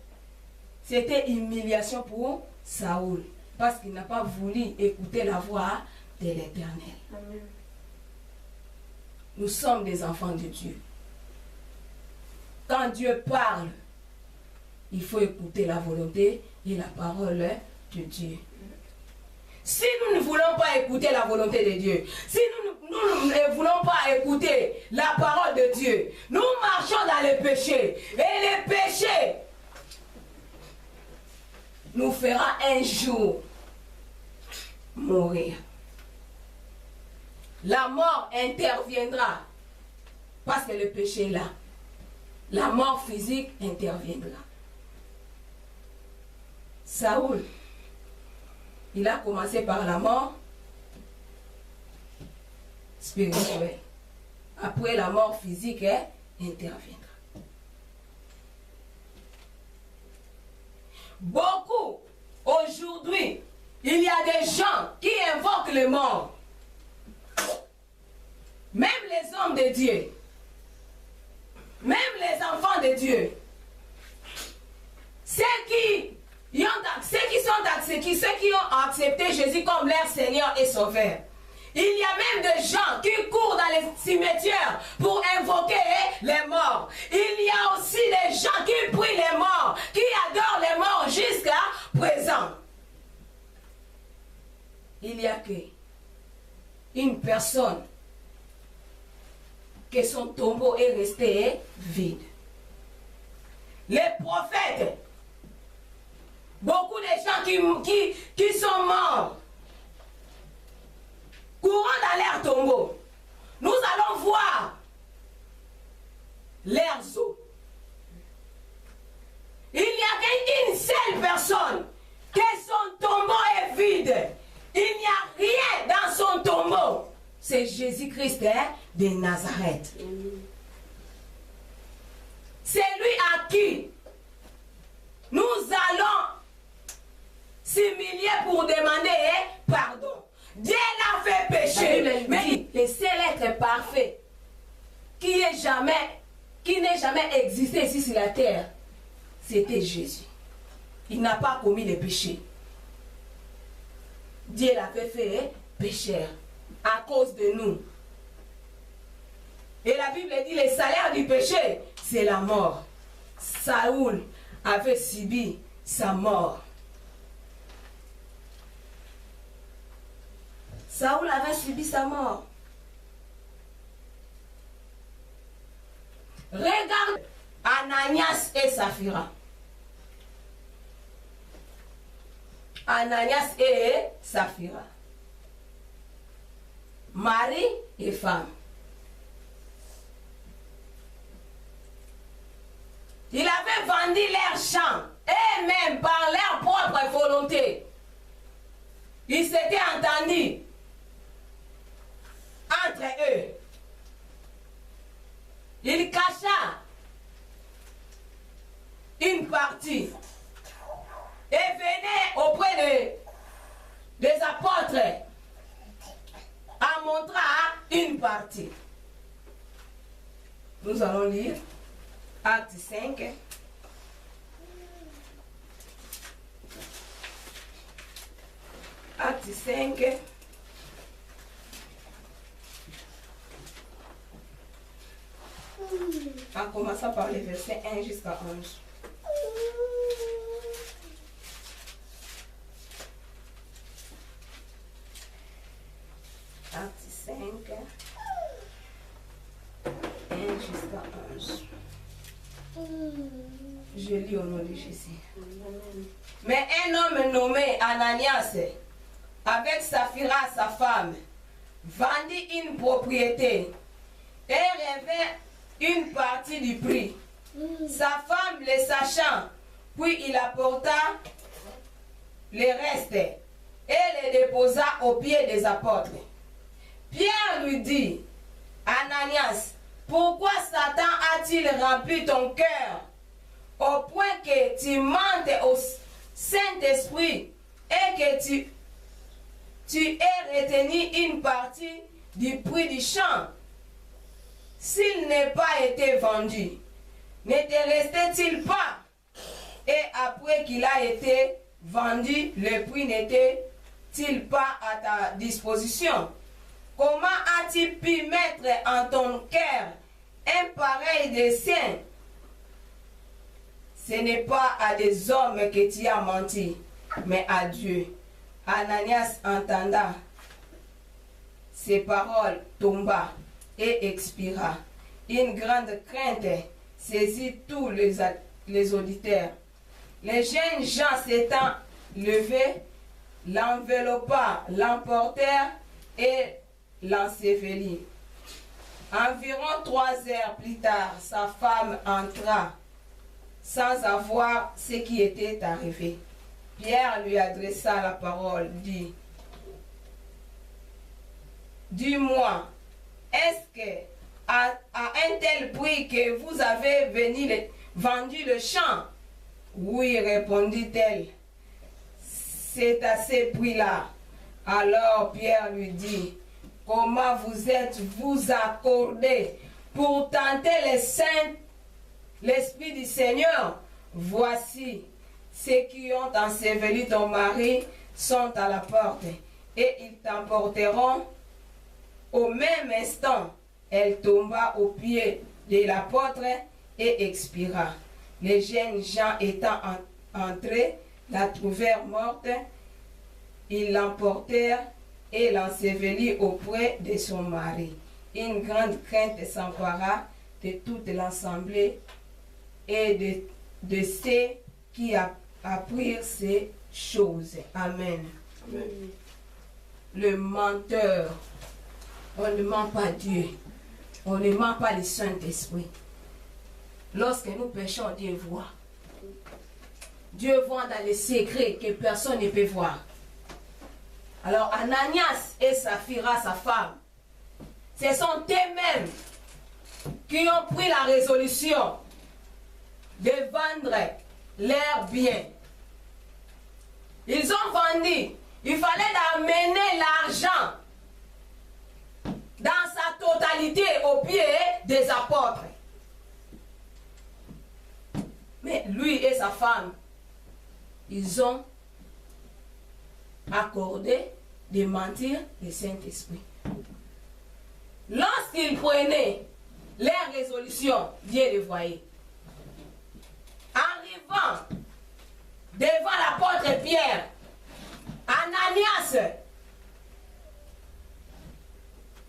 C'était humiliation pour Saoul, parce qu'il n'a pas voulu écouter la voix de l'Éternel. Nous sommes des enfants de Dieu. Quand Dieu parle, il faut écouter la volonté et la parole de Dieu. Si nous ne voulons pas écouter la volonté de Dieu, si nous ne voulons pas écouter la parole de Dieu, nous marchons dans le péché. Et le péché nous fera un jour mourir. La mort interviendra parce que le péché est là. La mort physique interviendra. Saoul, il a commencé par la mort spirituelle. Après, la mort physique interviendra. Beaucoup, aujourd'hui, il y a des gens qui invoquent les morts. Même les hommes de Dieu, même les enfants de Dieu, ceux qui ont accepté Jésus comme leur Seigneur et Sauveur. Il y a même des gens qui courent dans les cimetières pour invoquer les morts. Il y a aussi des gens qui prient les morts, qui adorent les morts jusqu'à présent. Il y a que une personne que son tombeau est resté vide. Les prophètes, beaucoup de gens qui sont morts, courant dans leur tombeau, nous allons voir leurs os. Il n'y a qu'une seule personne que son tombeau est vide. Il n'y a rien dans son tombeau. C'est Jésus-Christ de Nazareth. C'est lui à qui nous allons s'humilier pour demander pardon. Dieu l'a fait pécher. Mais le seul être parfait qui n'est jamais existé ici sur la terre, c'était Jésus. Il n'a pas commis le péché. Dieu l'a fait pécheur à cause de nous. Et la Bible dit le salaire du péché, c'est la mort. Saoul avait subi sa mort. Saoul avait subi sa mort. Regarde Ananias et Saphira. Ananias et Saphira. Mari et femme. Ils avaient vendu leurs champs et même par leur propre volonté. Ils s'étaient entendus entre eux. Il cacha une partie et venait auprès des apôtres à montrer une partie. Nous allons lire Acte 5. Acte 5. En commençant par les versets 1 jusqu'à 11. Acte 5. 1 jusqu'à 11. Je lis au nom de Jésus. Mais un homme nommé Ananias, avec Saphira, sa femme, vendit une propriété et revint une partie du prix. Sa femme le sachant, puis il apporta le reste et le déposa aux pieds des apôtres. Pierre lui dit, Ananias, pourquoi Satan a-t-il rempli ton cœur au point que tu mentes au Saint-Esprit et que tu aies retenu une partie du prix du champ? S'il n'est pas été vendu, ne te restait-il pas? Et après qu'il a été vendu, le prix n'était-il pas à ta disposition? Comment as-tu pu mettre en ton cœur un pareil dessein? Ce n'est pas à des hommes que tu as menti, mais à Dieu. Ananias entenda ces paroles, tomba et expira. Une grande crainte saisit tous les auditeurs. Les jeunes gens s'étant levés, l'enveloppa, l'emportèrent et l'ensevelit. Environ 3 heures plus tard, sa femme entra sans avoir ce qui était arrivé. Pierre lui adressa la parole, dit, dis-moi, est-ce que à un tel prix que vous avez vendu le champ? Oui, répondit-elle, c'est à ce prix-là. Alors Pierre lui dit, comment vous êtes-vous accordé pour tenter l'Esprit du Seigneur? Voici, ceux qui ont enseveli ton mari sont à la porte, et ils t'emporteront. Au même instant, elle tomba aux pieds de l'apôtre et expira. Les jeunes gens étant entrés, la trouvèrent morte. Ils l'emportèrent et l'ensevelit auprès de son mari. Une grande crainte s'empara de toute l'assemblée et de ceux qui apprirent ces choses. Amen. Amen. Le menteur, on ne ment pas Dieu, on ne ment pas le Saint-Esprit. Lorsque nous péchons, Dieu voit. Dieu voit dans les secrets que personne ne peut voir. Alors Ananias et Saphira, sa femme, ce sont eux-mêmes qui ont pris la résolution de vendre leurs biens. Ils ont vendu. Il fallait amener l'argent dans sa totalité aux pieds des apôtres. Mais lui et sa femme, ils ont accordé de mentir le Saint-Esprit. Lorsqu'ils prenaient leur résolution, Dieu les voyait. Arrivant devant l'apôtre Pierre, Ananias,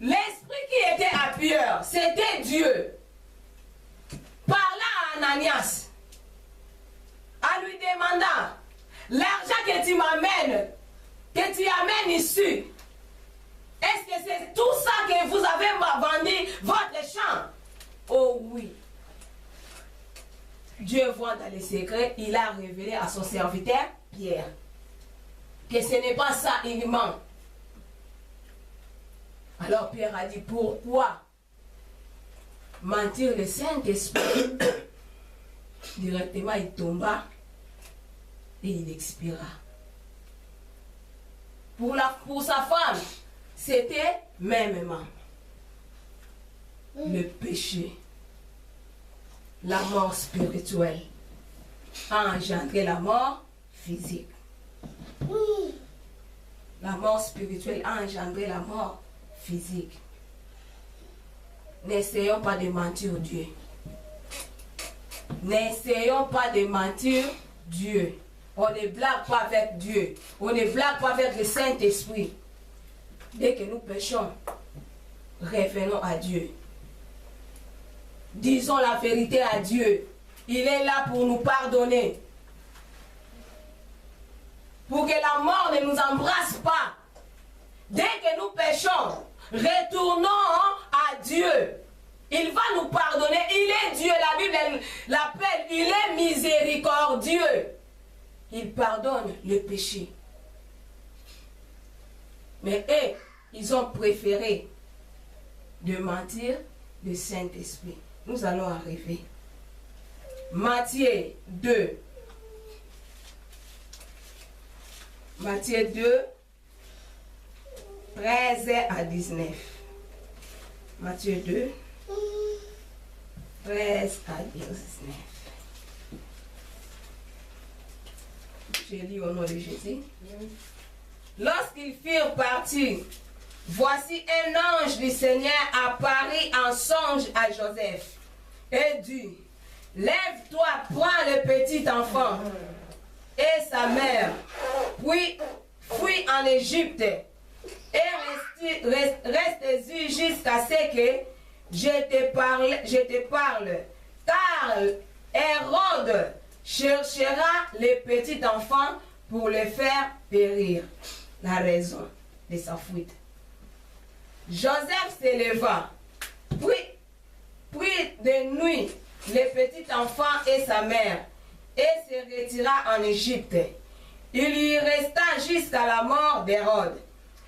l'esprit qui était à Pierre, c'était Dieu. Parla à Ananias, en lui demandant, l'argent que tu m'amènes, que tu amènes ici, est-ce que c'est tout ça que vous avez vendu votre champ? Oh oui. Dieu voit dans les secrets, il a révélé à son serviteur Pierre que ce n'est pas ça, il ment. Alors Pierre a dit, pourquoi mentir le Saint-Esprit? Directement il tomba et il expira. Pour sa femme, c'était mêmement le péché, la mort spirituelle a engendré la mort physique. La mort spirituelle a engendré la mort physique. N'essayons pas de mentir Dieu. N'essayons pas de mentir Dieu. On ne blague pas avec Dieu. On ne blague pas avec le Saint-Esprit. Dès que nous péchons, revenons à Dieu. Disons la vérité à Dieu. Il est là pour nous pardonner. Pour que la mort ne nous embrasse pas. Dès que nous péchons, retournons à Dieu. Il va nous pardonner. Il est Dieu. La Bible l'appelle. Il est miséricordieux. Il pardonne le péché. Mais eux, ils ont préféré de mentir le Saint-Esprit. Nous allons arriver. Matthieu 2. Matthieu 2, 13 à 19. Matthieu 2, 13 à 19. Je lis au nom de Jésus. Lorsqu'ils furent partis, voici un ange du Seigneur apparut en songe à Joseph et dit, lève-toi, prends le petit enfant et sa mère, puis fuis en Égypte et reste-y jusqu'à ce que je te parle, car Hérode cherchera les petits enfants pour les faire périr. La raison de sa fuite. Joseph s'éleva, prit de nuit les petits enfants et sa mère, et se retira en Égypte. Il y resta jusqu'à la mort d'Hérode,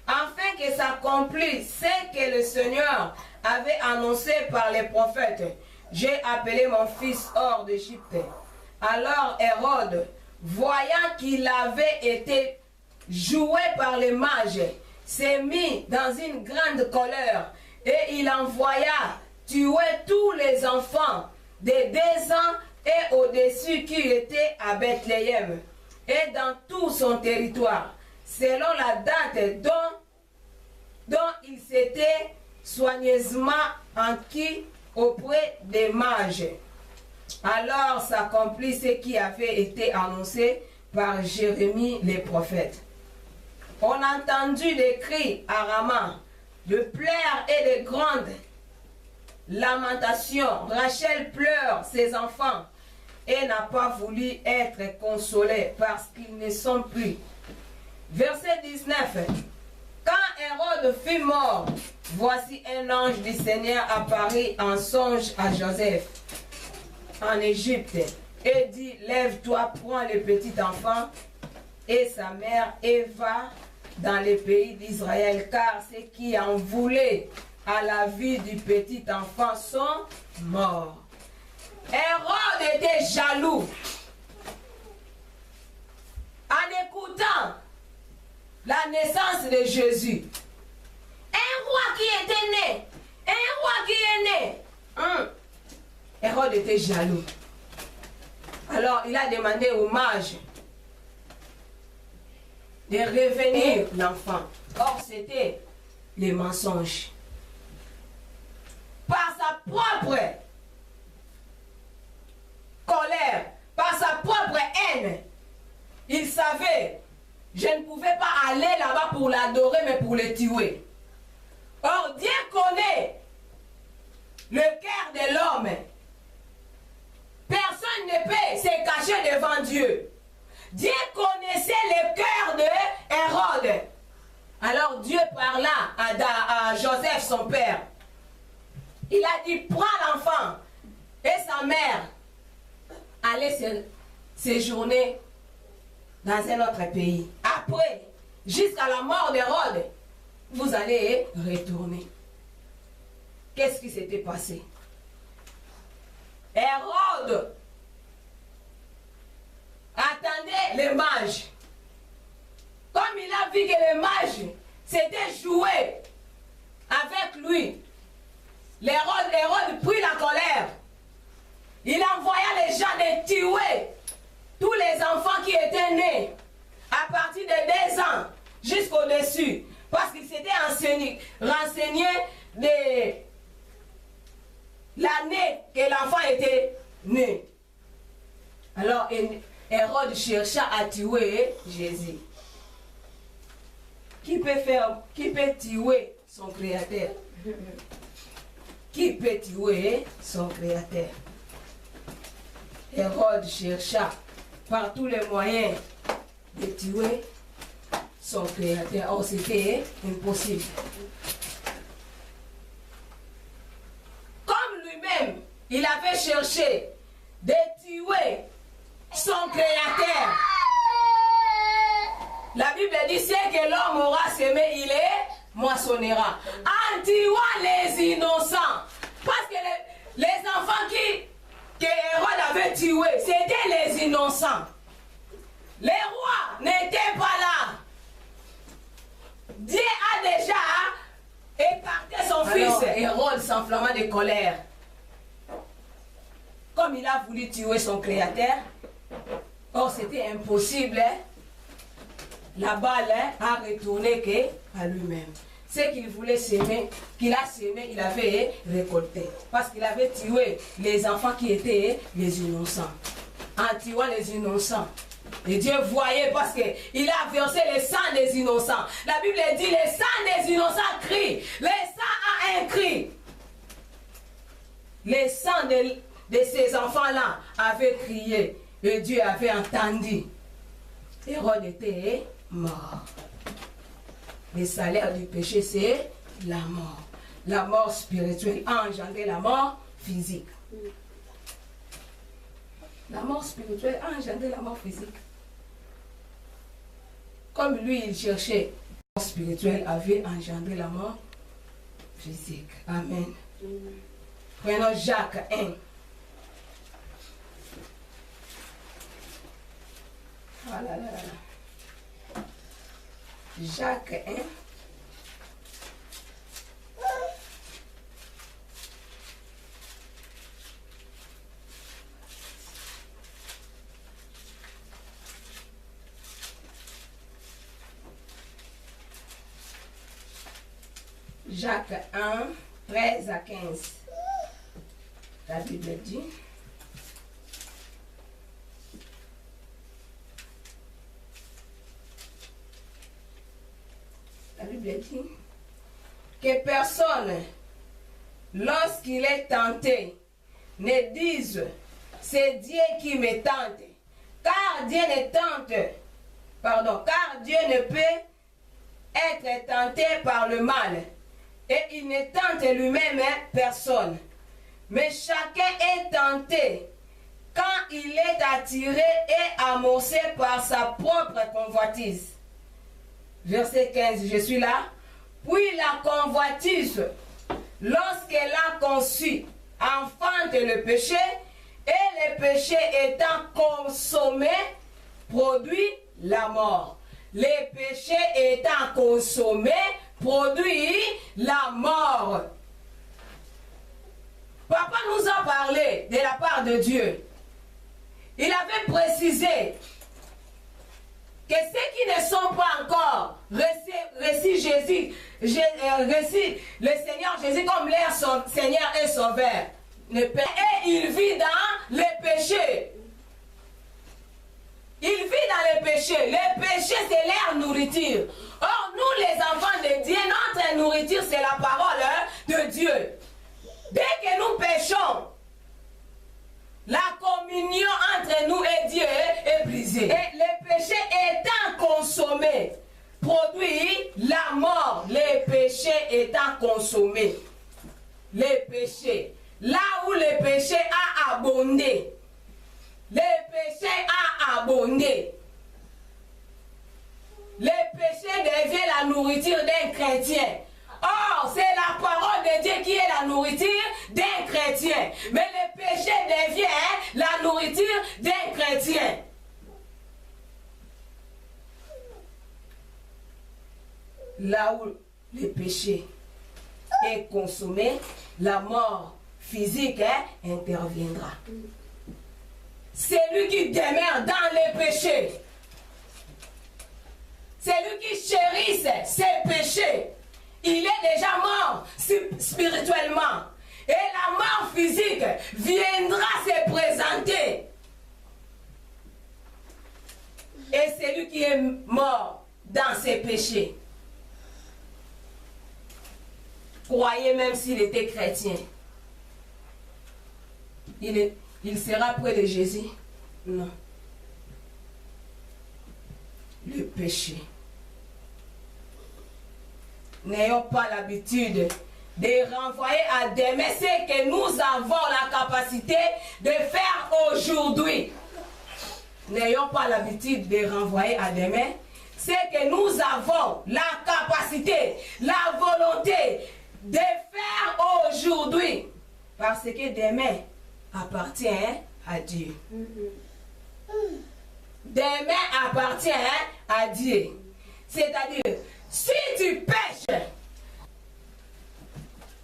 afin que s'accomplisse ce que le Seigneur avait annoncé par les prophètes. J'ai appelé mon fils hors d'Égypte. Alors Hérode, voyant qu'il avait été joué par les mages, s'est mis dans une grande colère et il envoya tuer tous les enfants de 2 ans et au-dessus qui étaient à Bethléem et dans tout son territoire, selon la date dont il s'était soigneusement enquis auprès des mages. Alors s'accomplit ce qui avait été annoncé par Jérémie le prophète. on a entendu des cris à Rama, de pleurs et de grandes lamentations. Rachel pleure ses enfants et n'a pas voulu être consolée parce qu'ils ne sont plus. Verset 19. Quand Hérode fut mort, voici un ange du Seigneur apparut en songe à Joseph en Égypte et dit, lève-toi, prends le petit enfant et sa mère et va dans le pays d'Israël, car ceux qui en voulaient à la vie du petit enfant sont morts. Hérode était jaloux. En écoutant la naissance de Jésus, un roi qui était né, un roi qui est né, Hérode était jaloux. Alors il a demandé au mage de revenir l'enfant. Or c'était les mensonges. Par sa propre colère, par sa propre haine, il savait, je ne pouvais pas aller là-bas pour l'adorer, mais pour le tuer. Or Dieu connaît le cœur de l'homme. Personne ne peut se cacher devant Dieu. Dieu connaissait le cœur de Hérode. Alors Dieu parla à Joseph, son père. Il a dit, prends l'enfant et sa mère, allez séjourner dans un autre pays. Après, jusqu'à la mort d'Hérode, vous allez retourner. Qu'est-ce qui s'était passé? Hérode attendait les mages. Comme il a vu que les mages s'étaient joués avec lui, Hérode prit la colère. Il envoya les gens de tuer tous les enfants qui étaient nés à partir de 2 ans jusqu'au-dessus. Parce qu'il s'était renseigné de l'année que l'enfant était né. Alors Hérode chercha à tuer Jésus. Qui peut tuer son créateur? Qui peut tuer son créateur? Hérode chercha par tous les moyens de tuer son créateur. Or, c'était impossible. Comme lui-même, il avait cherché de tuer son créateur. La Bible dit, c'est que l'homme aura semé, il est moissonnera. En tuant les innocents. Parce que les enfants que Hérode avait tués, c'était les innocents. Les rois n'étaient pas là. Dieu a déjà écarté son fils. Hérode s'enflamma de colère. Comme il a voulu tuer son créateur, or c'était impossible, la balle a retourné qu'à lui-même. Ce qu'il voulait s'aimer, qu'il a semé, il avait récolté. Parce qu'il avait tué les enfants qui étaient les innocents. En tuant les innocents. Et Dieu voyait parce qu'il a versé le sang des innocents. La Bible dit, le sang des innocents crie. Le sang a un cri. Le sang de ces enfants-là avait crié. Et Dieu avait entendu. Hérode était mort. Le salaire du péché, c'est la mort. La mort spirituelle a engendré la mort physique. La mort spirituelle a engendré la mort physique. Comme lui, il cherchait, la mort spirituelle avait engendré la mort physique. Amen. Prenons Jacques 1. Ah là là là là. Jacques 1. Jacques 1, 13 à 15. La Bible dit. Bible dit que personne, lorsqu'il est tenté, ne dise c'est Dieu qui me tente, car Dieu ne peut être tenté par le mal, et il ne tente lui-même personne. Mais chacun est tenté quand il est attiré et amorcé par sa propre convoitise. Verset 15, je suis là. Puis la convoitise, lorsqu'elle a conçu, enfante le péché, et le péché étant consommé, produit la mort. Le péché étant consommé, produit la mort. Papa nous a parlé de la part de Dieu. Il avait précisé que ceux qui ne sont pas encore reçus le Seigneur Jésus comme leur Seigneur et Sauveur, et il vit dans le péché. Il vit dans le péché. Le péché, c'est leur nourriture. Or, nous, les enfants de Dieu, notre nourriture, c'est la parole de Dieu. Dès que nous péchons, la communion entre nous et Dieu est brisée. Et le péché étant consommé, produit la mort. Le péché étant consommé. Le péché. Là où le péché a abondé. Le péché a abondé. Le péché devient la nourriture d'un chrétien. Or, c'est la parole de Dieu qui est la nourriture d'un chrétien. Mais le péché devient la nourriture d'un chrétien. Là où le péché est consommé, la mort physique interviendra. Celui qui demeure dans le péché, celui qui chérisse ses péchés, il est déjà mort spirituellement. Et la mort physique viendra se présenter. Et celui qui est mort dans ses péchés, croyez même s'il était chrétien, il sera près de Jésus? Non. Le péché. N'ayons pas l'habitude de renvoyer à demain ce que nous avons la capacité de faire aujourd'hui. N'ayons pas l'habitude de renvoyer à demain ce que nous avons la capacité, la volonté de faire aujourd'hui. Parce que demain appartient à Dieu. Demain appartient à Dieu. C'est-à-dire, si tu pêches,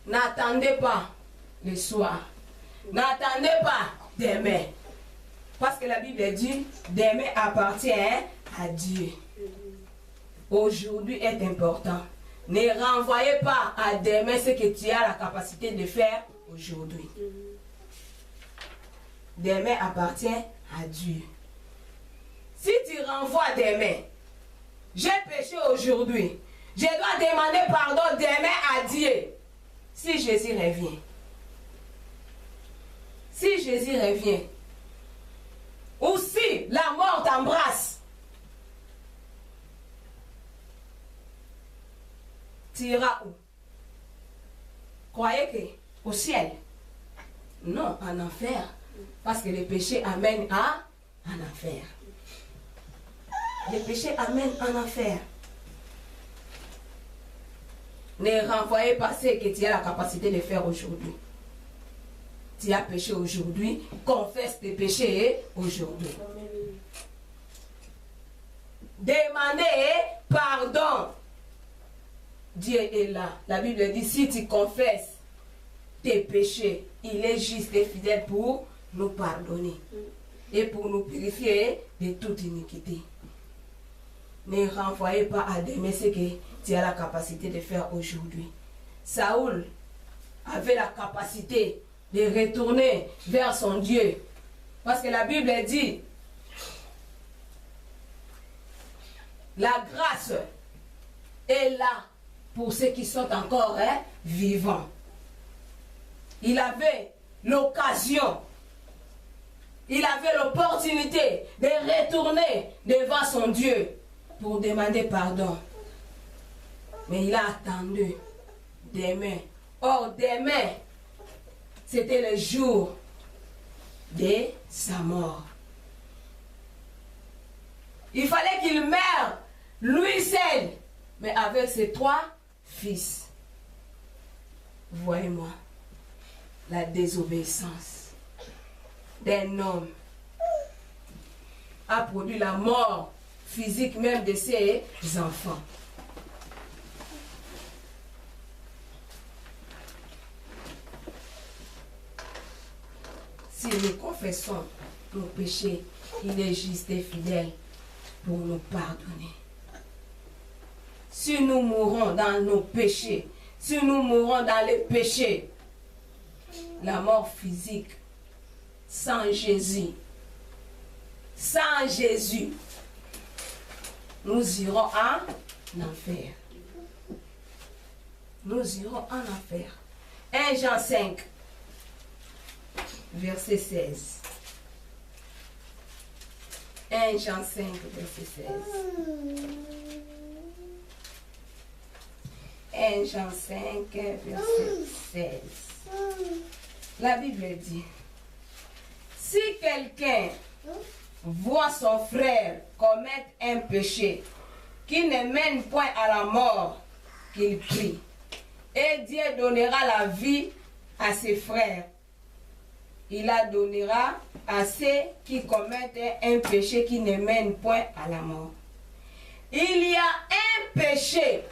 n'attendez pas le soir. N'attendez pas demain. Parce que la Bible dit, demain appartient à Dieu. Aujourd'hui est important. Ne renvoyez pas à demain ce que tu as la capacité de faire aujourd'hui. Demain appartient à Dieu. Si tu renvoies demain, j'ai péché aujourd'hui, je dois demander pardon demain à Dieu. Si Jésus revient. Si Jésus revient. Ou si la mort t'embrasse. Tu iras où? Croyez que au ciel? Non, en enfer. Parce que le péché amène en enfer. Le péché amène en enfer. Ne renvoyez pas ce que tu as la capacité de faire aujourd'hui. Tu as péché aujourd'hui, confesse tes péchés aujourd'hui. Demandez pardon. Dieu est là. La Bible dit, si tu confesses tes péchés, il est juste et fidèle pour nous pardonner et pour nous purifier de toute iniquité. Ne renvoyez pas à demain ce que tu as la capacité de faire aujourd'hui. Saoul avait la capacité de retourner vers son Dieu. Parce que la Bible dit, la grâce est là pour ceux qui sont encore vivants. Il avait l'occasion, il avait l'opportunité de retourner devant son Dieu pour demander pardon. Mais il a attendu demain. Or, demain, c'était le jour de sa mort. Il fallait qu'il meure, lui seul, mais avec ses 3 fils. Voyez-moi la désobéissance d'un homme a produit la mort physique même de ses enfants. Si nous confessons nos péchés, il est juste et fidèle pour nous pardonner. Si nous mourons dans nos péchés, si nous mourons dans les péchés, la mort physique, sans Jésus, nous irons en enfer. Nous irons en enfer. 1 Jean 5, verset 16. 1 Jean 5, verset 16. 1 Jean 5, verset 16. La Bible dit, si quelqu'un voit son frère commettre un péché qui ne mène point à la mort, qu'il prie, et Dieu donnera la vie à ses frères. Il la donnera à ceux qui commettent un péché qui ne mène point à la mort. Il y a un péché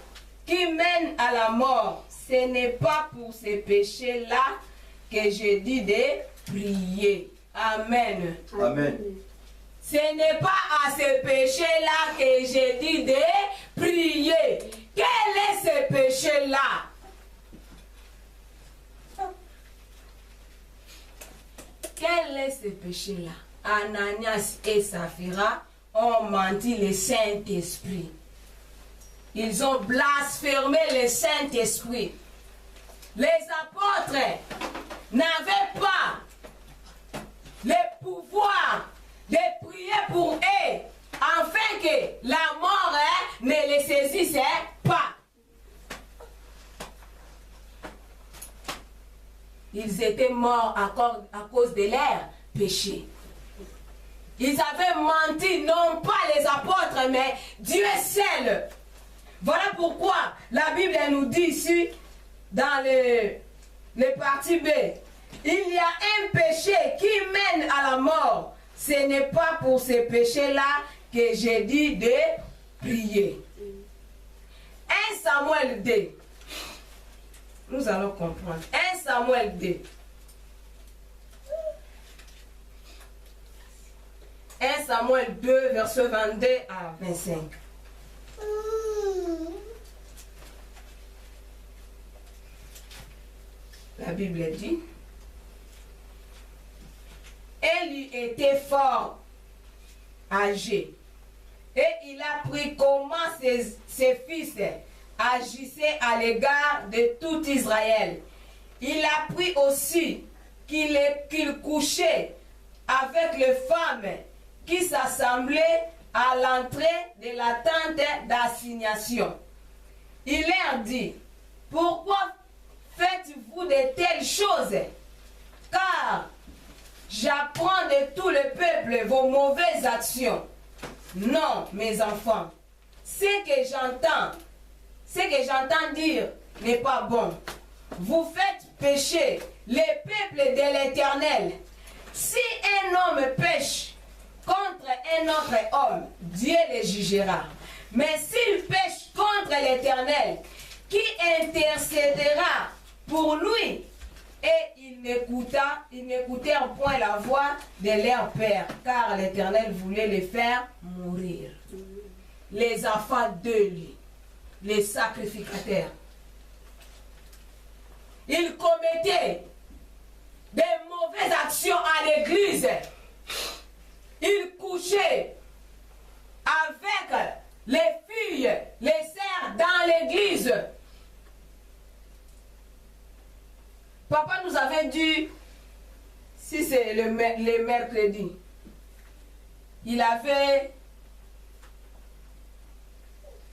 qui mène à la mort. Ce n'est pas pour ce péché-là que je dis de prier. Amen. Amen. Ce n'est pas à ce péché-là que je dis de prier. Quel est ce péché-là? Quel est ce péché-là? Ananias et Saphira ont menti le Saint-Esprit. Ils ont blasphémé le Saint-Esprit. Les apôtres n'avaient pas le pouvoir de prier pour eux afin que la mort ne les saisisse pas. Ils étaient morts à cause de leur péché. Ils avaient menti, non pas les apôtres, mais Dieu seul. Voilà pourquoi la Bible nous dit ici, dans le parti B, il y a un péché qui mène à la mort. Ce n'est pas pour ce péché-là que j'ai dit de prier. 1 Samuel 2. Nous allons comprendre. 1 Samuel 2. 1 Samuel 2, verset 22 à 25. La Bible dit, Élie était fort âgé et il a appris comment ses fils agissaient à l'égard de tout Israël. Il a appris aussi qu'il couchait avec les femmes qui s'assemblaient à l'entrée de la tente d'assignation. Il leur dit, pourquoi faites-vous de telles choses? Car j'apprends de tout le peuple vos mauvaises actions. Non, mes enfants, ce que j'entends dire n'est pas bon. Vous faites pécher les peuples de l'Éternel. Si un homme pêche contre un autre homme, Dieu le jugera. Mais s'il pêche contre l'Éternel, qui intercédera pour lui? Et ils n'écoutèrent point la voix de leur père, car l'Éternel voulait les faire mourir. Les enfants d'Élie, les sacrificateurs, ils commettaient des mauvaises actions à l'église. Ils couchaient avec les filles, les sœurs dans l'église. Papa nous avait dit, si c'est le mercredi, il avait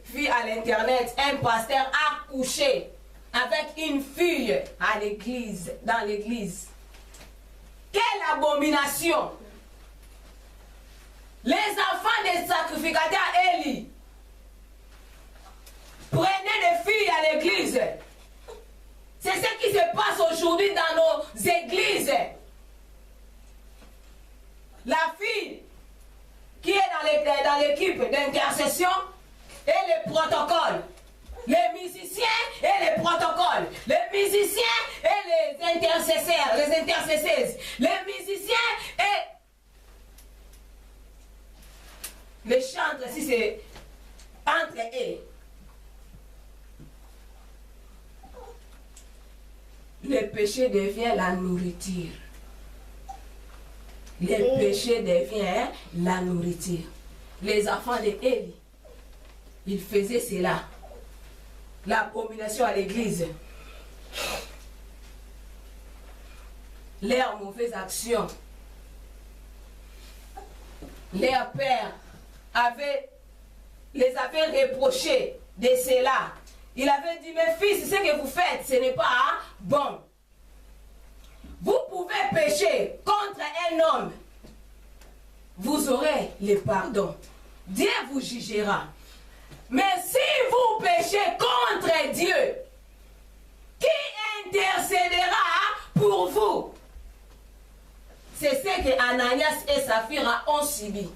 vu à l'internet un pasteur accoucher avec une fille à l'église, dans l'église. Quelle abomination! Les enfants des sacrificateurs Élie prenaient des filles à l'église. C'est ce qui se passe aujourd'hui dans nos églises. La fille qui est dans l'équipe d'intercession et les protocoles. Les musiciens et les protocoles. Les musiciens et les intercesseurs, les intercesseuses. Les musiciens et les chantres, si c'est entre eux. Le péché devient la nourriture. Le péché devient la nourriture. Les enfants de Élie, ils faisaient cela. L'abomination à l'église. Leurs mauvaises actions. Leur père les avait reprochés de cela. Il avait dit, mes fils, ce que vous faites, ce n'est pas bon. Vous pouvez pécher contre un homme. Vous aurez le pardon. Dieu vous jugera. Mais si vous péchez contre Dieu, qui intercédera pour vous? C'est ce que Ananias et Saphira ont subi.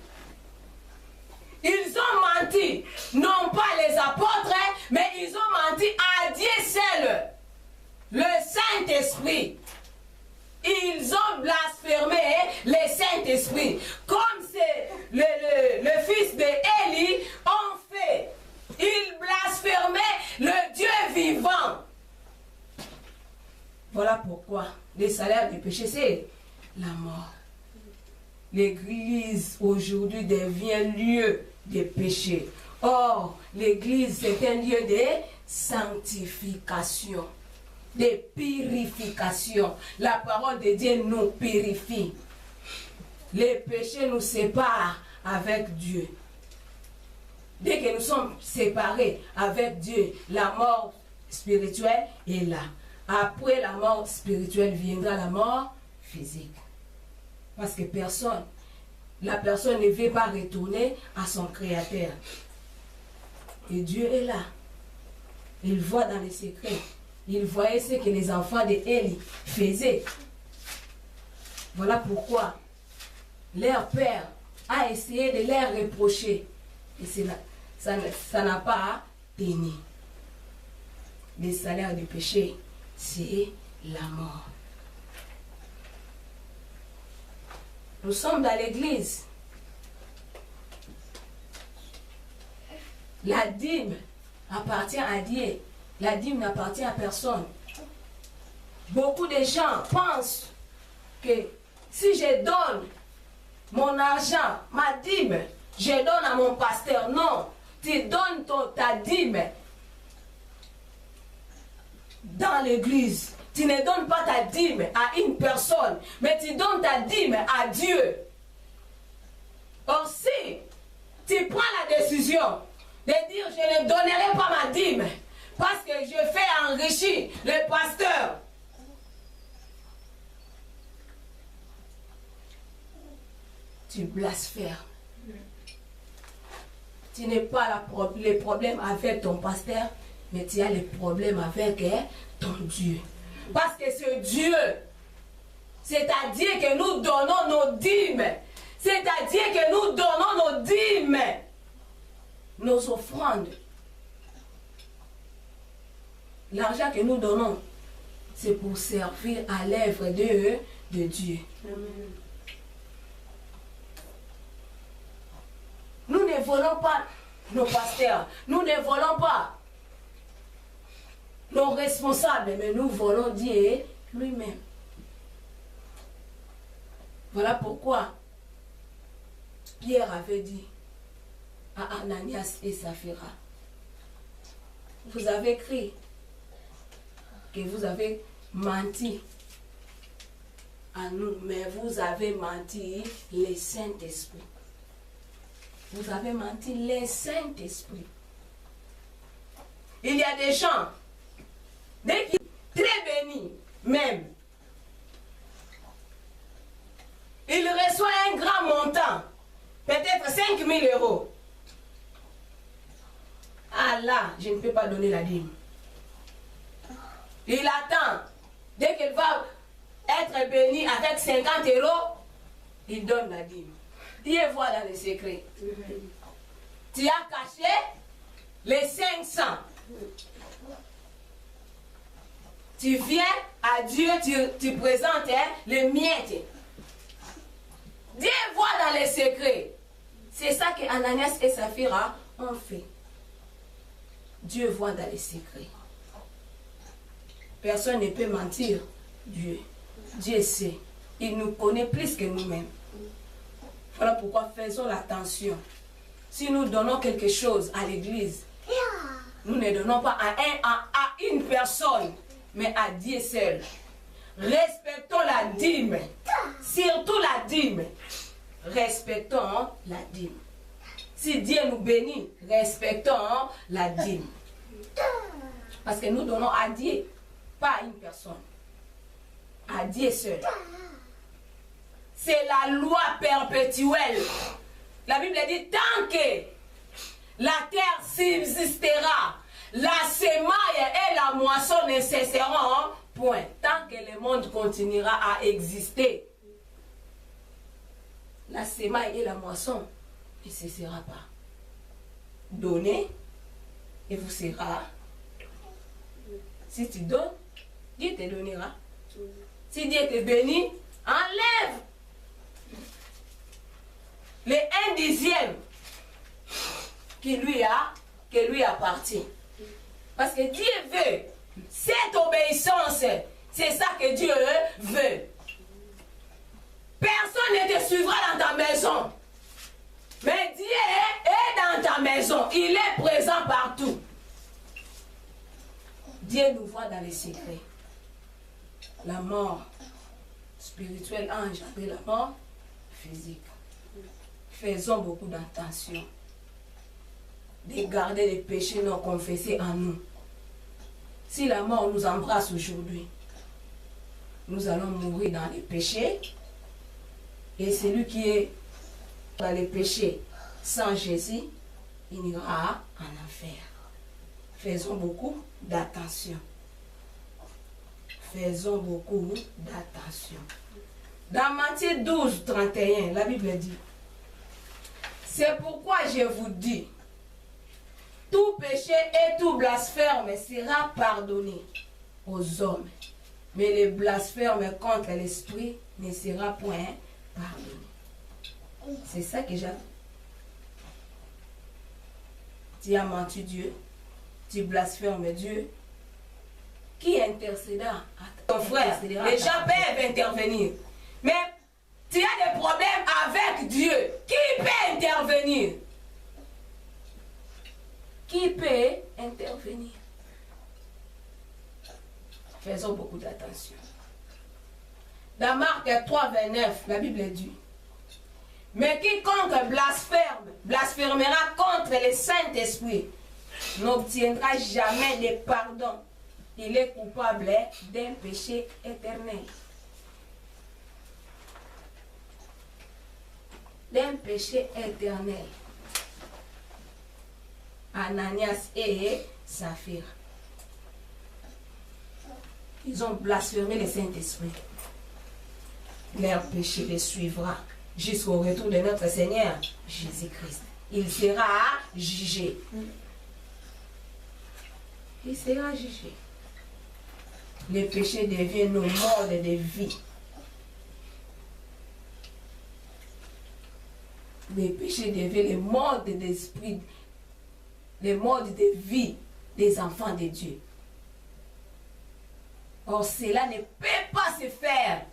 Ils ont menti, non pas les apôtres, mais ils ont menti à Dieu seul, le Saint-Esprit. Ils ont blasphémé le Saint-Esprit, comme c'est le fils d'Élie ont fait. Ils blasphémaient le Dieu vivant. Voilà pourquoi le salaire du péché, c'est la mort. L'église aujourd'hui devient lieu de péché. Or, l'église c'est un lieu de sanctification, de purification. La parole de Dieu nous purifie. Les péchés nous séparent avec Dieu. Dès que nous sommes séparés avec Dieu, la mort spirituelle est là. Après la mort spirituelle viendra la mort physique. Parce que la personne ne veut pas retourner à son Créateur. Et Dieu est là. Il voit dans les secrets. Il voyait ce que les enfants d'Élie faisaient. Voilà pourquoi leur père a essayé de leur reprocher. Et ça n'a pas tenu. Le salaire du péché, c'est la mort. Nous sommes dans l'église. La dîme appartient à Dieu. La dîme n'appartient à personne. Beaucoup de gens pensent que si je donne mon argent, ma dîme, je donne à mon pasteur. Non, tu donnes ta dîme dans l'église. Tu ne donnes pas ta dîme à une personne, mais tu donnes ta dîme à Dieu. Or, si tu prends la décision de dire je ne donnerai pas ma dîme parce que je fais enrichir le pasteur, tu blasphèmes. Tu n'as pas les problèmes avec ton pasteur, mais tu as les problèmes avec ton Dieu. Parce que c'est Dieu, c'est à Dieu que nous donnons nos dîmes. C'est à Dieu que nous donnons nos dîmes, nos offrandes. L'argent que nous donnons, c'est pour servir à l'œuvre de Dieu. Amen. Nous ne volons pas nos pasteurs, nous ne volons pas nos responsables, mais nous volons Dieu lui-même. Voilà pourquoi Pierre avait dit à Ananias et Saphira, vous avez cru que vous avez menti à nous, mais vous avez menti les Saint-Esprit. Vous avez menti les Saint-Esprit. Il y a des gens, dès qu'ils sont très bénis, même, ils reçoivent un grand montant, peut-être 5 000 euros. Ah là, je ne peux pas donner la dîme. Il attend, dès qu'il va être béni avec 50 euros, il donne la dîme. Dieu voit dans les secrets. Tu as caché les 500. Tu viens à Dieu, tu présentes les miettes. Dieu voit dans les secrets. C'est ça que Ananias et Saphira ont fait. Dieu voit dans les secrets. Personne ne peut mentir. Dieu. Dieu sait. Il nous connaît plus que nous-mêmes. Voilà pourquoi faisons attention. Si nous donnons quelque chose à l'église, nous ne donnons pas à une personne, mais à Dieu seul. Respectons la dîme. Surtout la dîme. Respectons la dîme. Si Dieu nous bénit, respectons la dîme. Parce que nous donnons à Dieu, pas à une personne. À Dieu seul. C'est la loi perpétuelle. La Bible dit, tant que la terre subsistera, la semaille et la moisson ne cesseront point. Tant que le monde continuera à exister, la semaille et la moisson ne cessera pas. Donnez et vous sera. Si tu donnes, Dieu te donnera. Si Dieu te bénit, enlève les 1/10 qui lui appartient. Parce que Dieu veut cette obéissance. C'est ça que Dieu veut. Personne ne te suivra dans ta maison. Mais Dieu est dans ta maison. Il est présent partout. Dieu nous voit dans les secrets. La mort spirituelle, ange, et la mort physique. Faisons beaucoup d'attention. De garder les péchés non confessés en nous. Si la mort nous embrasse aujourd'hui, nous allons mourir dans les péchés. Et celui qui est dans les péchés sans Jésus, il ira en enfer. Faisons beaucoup d'attention. Faisons beaucoup d'attention. Dans Matthieu 12, 31, la Bible dit, c'est pourquoi je vous dis, tout péché et tout blasphème sera pardonné aux hommes, mais le blasphème contre l'esprit ne sera point pardonné. C'est ça que j'ai. Tu as menti Dieu, tu blasphèmes Dieu. Qui intercédera? Ton frère, les gens peuvent intervenir. Mais tu as des problèmes avec Dieu. Qui peut intervenir? Qui peut intervenir? Faisons beaucoup d'attention. Dans Marc 3, 29, la Bible dit, mais quiconque blasphémera contre le Saint-Esprit n'obtiendra jamais de pardon. Il est coupable d'un péché éternel. D'un péché éternel. Ananias et Saphira. Ils ont blasphémé le Saint-Esprit. Leur péché les suivra jusqu'au retour de notre Seigneur Jésus-Christ. Il sera jugé. Il sera jugé. Le péché devient nos modes de vie. Le péché devient le mode d'esprit, le mode de vie des enfants de Dieu. Or, cela ne peut pas se faire.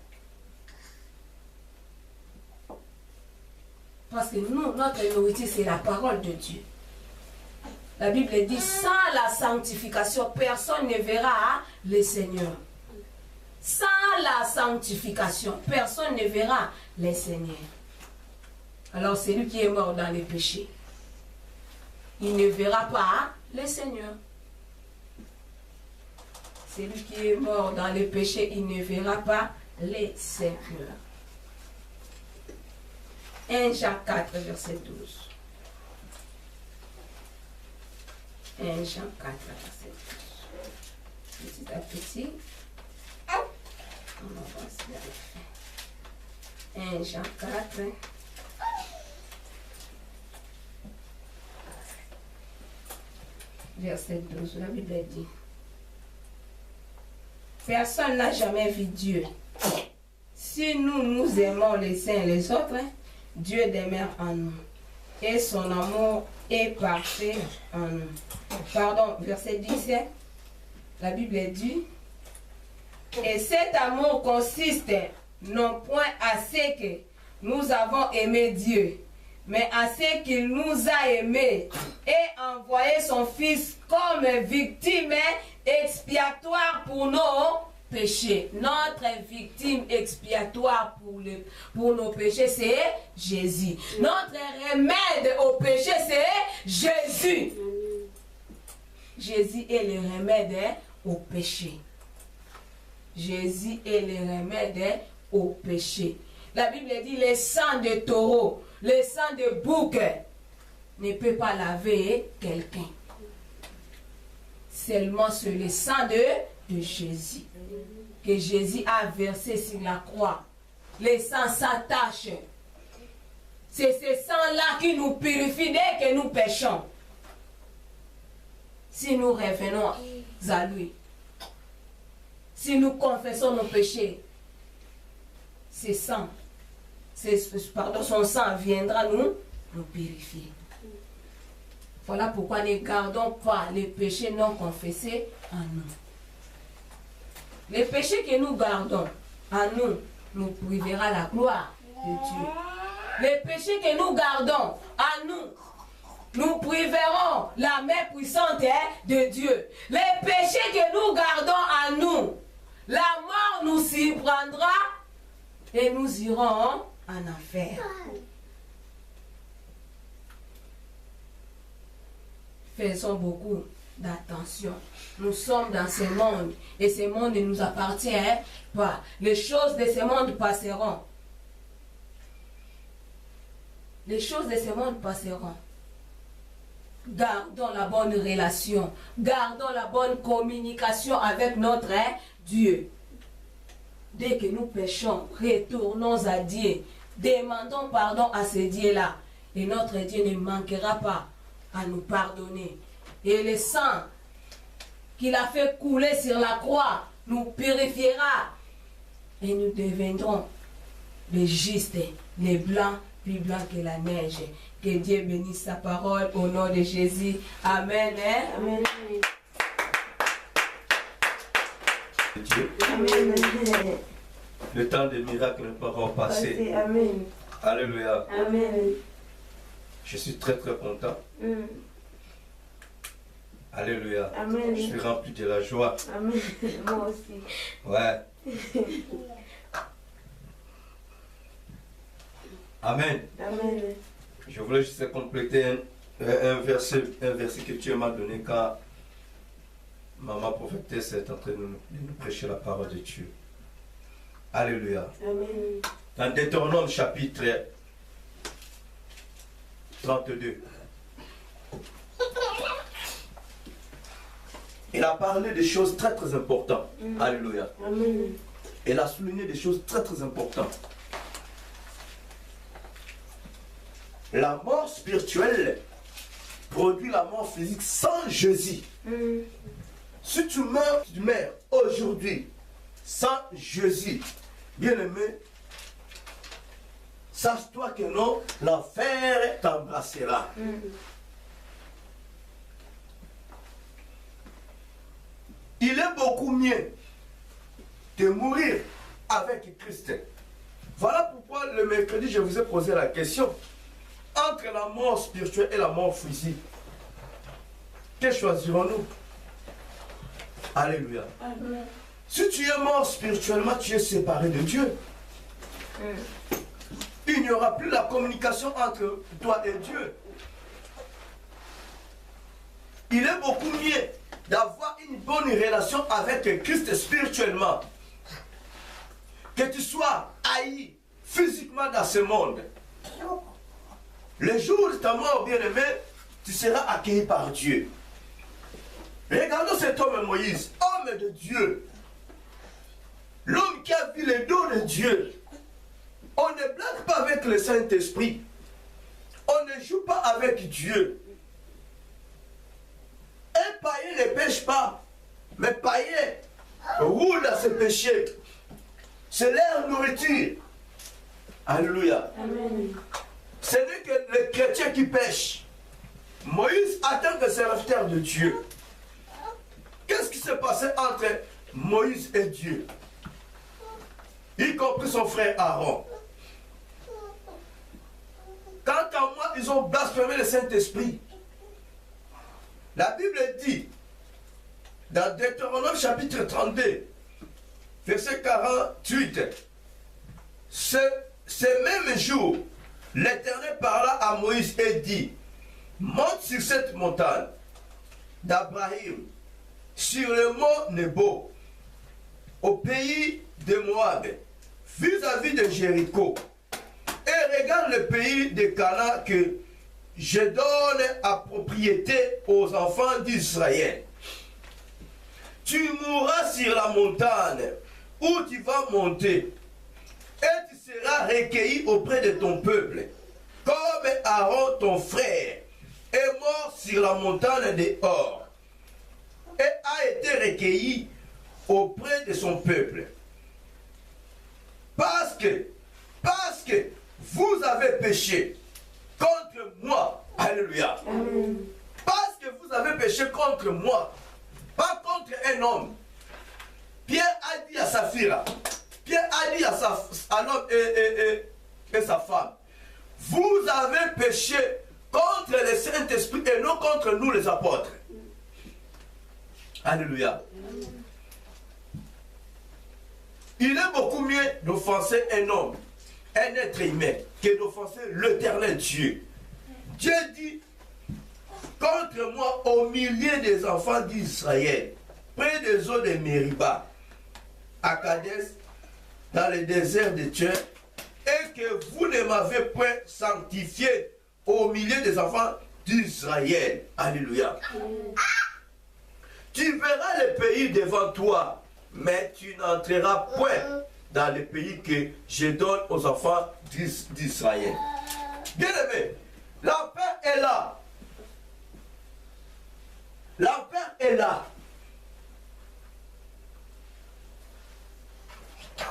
Parce que nous, notre nourriture, c'est la parole de Dieu. La Bible dit, sans la sanctification, personne ne verra le Seigneur. Sans la sanctification, personne ne verra le Seigneur. Alors celui qui est mort dans les péchés, il ne verra pas le Seigneur. Celui qui est mort dans les péchés, il ne verra pas le Seigneur. 1 Jean 4, verset 12. 1 Jean 4, verset 12. Petit à petit, on avance vers la fin. 1 Jean 4, verset 12. La Bible dit: personne n'a jamais vu Dieu. Si nous aimons les uns et les autres, Dieu demeure en nous. Et son amour est parfait en nous. Pardon, verset 10. La Bible dit: et cet amour consiste non point à ce que nous avons aimé Dieu, mais à ce qu'il nous a aimés et envoyé son Fils comme victime expiatoire pour nos péchés. Notre victime expiatoire pour nos péchés, c'est Jésus. Notre remède au péché, c'est Jésus. Jésus est le remède au péché. Jésus est le remède au péché. La Bible dit: le sang de taureau, le sang de bouc ne peut pas laver quelqu'un. Seulement sur le sang de Jésus, que Jésus a versé sur la croix. Le sang s'attache. C'est ce sang-là qui nous purifie dès que nous péchons. Si nous revenons à lui, si nous confessons nos péchés, ce sang, son sang viendra nous purifier. Voilà pourquoi ne gardons pas les péchés non confessés en nous. Les péchés que nous gardons en nous nous privera la gloire de Dieu. Les péchés que nous gardons en nous nous priveront la main puissante de Dieu. Les péchés que nous gardons en nous, la mort nous surprendra et nous irons en enfer. Faisons beaucoup d'attention. Nous sommes dans ce monde et ce monde ne nous appartient pas. Les choses de ce monde passeront. Les choses de ce monde passeront. Gardons la bonne relation. Gardons la bonne communication avec notre Dieu. Dès que nous péchons, retournons à Dieu. Demandons pardon à ce Dieu-là. Et notre Dieu ne manquera pas à nous pardonner. Et le sang qu'il a fait couler sur la croix nous purifiera. Et nous deviendrons les justes, les blancs, plus blancs que la neige. Que Dieu bénisse sa parole au nom de Jésus. Amen. Amen. Dieu. Amen. Le temps des miracles n'est pas encore passé. Amen. Alléluia. Amen. Je suis très très content. Alléluia. Amen. Je suis rempli de la joie. Amen. Moi aussi. Ouais. Amen. Amen. Je voulais juste compléter un verset que tu m'as donné quand maman prophétesse est en train de nous prêcher la parole de Dieu. Alléluia. Amen. Dans Deutéronome chapitre 32, il a parlé de choses très très importantes. Alléluia. Amen. Il a souligné des choses très très importantes. La mort spirituelle produit la mort physique sans Jésus. Si tu meurs aujourd'hui sans Jésus, bien-aimé, sache-toi que non, l'enfer t'embrassera. Il est beaucoup mieux de mourir avec Christ. Voilà pourquoi le mercredi, je vous ai posé la question. Entre la mort spirituelle et la mort physique, que choisirons-nous? Alléluia. Amen. Si tu es mort spirituellement, tu es séparé de Dieu. Il n'y aura plus la communication entre toi et Dieu. Il est beaucoup mieux d'avoir une bonne relation avec Christ spirituellement. Que tu sois haï physiquement dans ce monde. Le jour de ta mort, bien-aimé, tu seras accueilli par Dieu. Regardons cet homme Moïse, homme de Dieu. L'homme qui a vu les dons de Dieu. On ne blague pas avec le Saint-Esprit. On ne joue pas avec Dieu. Un païen ne pêche pas. Mais païen roule dans ses péchés. C'est leur nourriture. Alléluia. Amen. Ce n'est que les chrétiens qui pêchent. Moïse attend que serviteur de Dieu. Qu'est-ce qui s'est passé entre Moïse et Dieu? Y compris son frère Aaron. Quant à moi, ils ont blasphémé le Saint-Esprit. La Bible dit, dans Deutéronome chapitre 32, verset 48, ce même jour, l'Éternel parla à Moïse et dit, monte sur cette montagne d'Abraham, sur le mont Nebo, au pays de Moab, vis-à-vis de Jéricho, et regarde le pays de Canaan que je donne à propriété aux enfants d'Israël. Tu mourras sur la montagne où tu vas monter, et tu seras recueilli auprès de ton peuple, comme Aaron ton frère est mort sur la montagne de Hor, et a été recueilli auprès de son peuple. Parce que vous avez péché contre moi. Alléluia. Amen. Parce que vous avez péché contre moi, pas contre un homme. Pierre a dit à Saphira, Pierre a dit à l'homme et sa femme, vous avez péché contre le Saint-Esprit et non contre nous les apôtres. Alléluia. Il est beaucoup mieux d'offenser un homme, un être humain, que d'offenser l'éternel Dieu. Dieu dit, contre moi au milieu des enfants d'Israël, près des eaux de Mériba, à Kadès, dans le désert de Dieu, et que vous ne m'avez point sanctifié au milieu des enfants d'Israël. Alléluia. Tu verras le pays devant toi, mais tu n'entreras point dans le pays que je donne aux enfants d'Israël. Bien-aimé, la paix est là. La paix est là.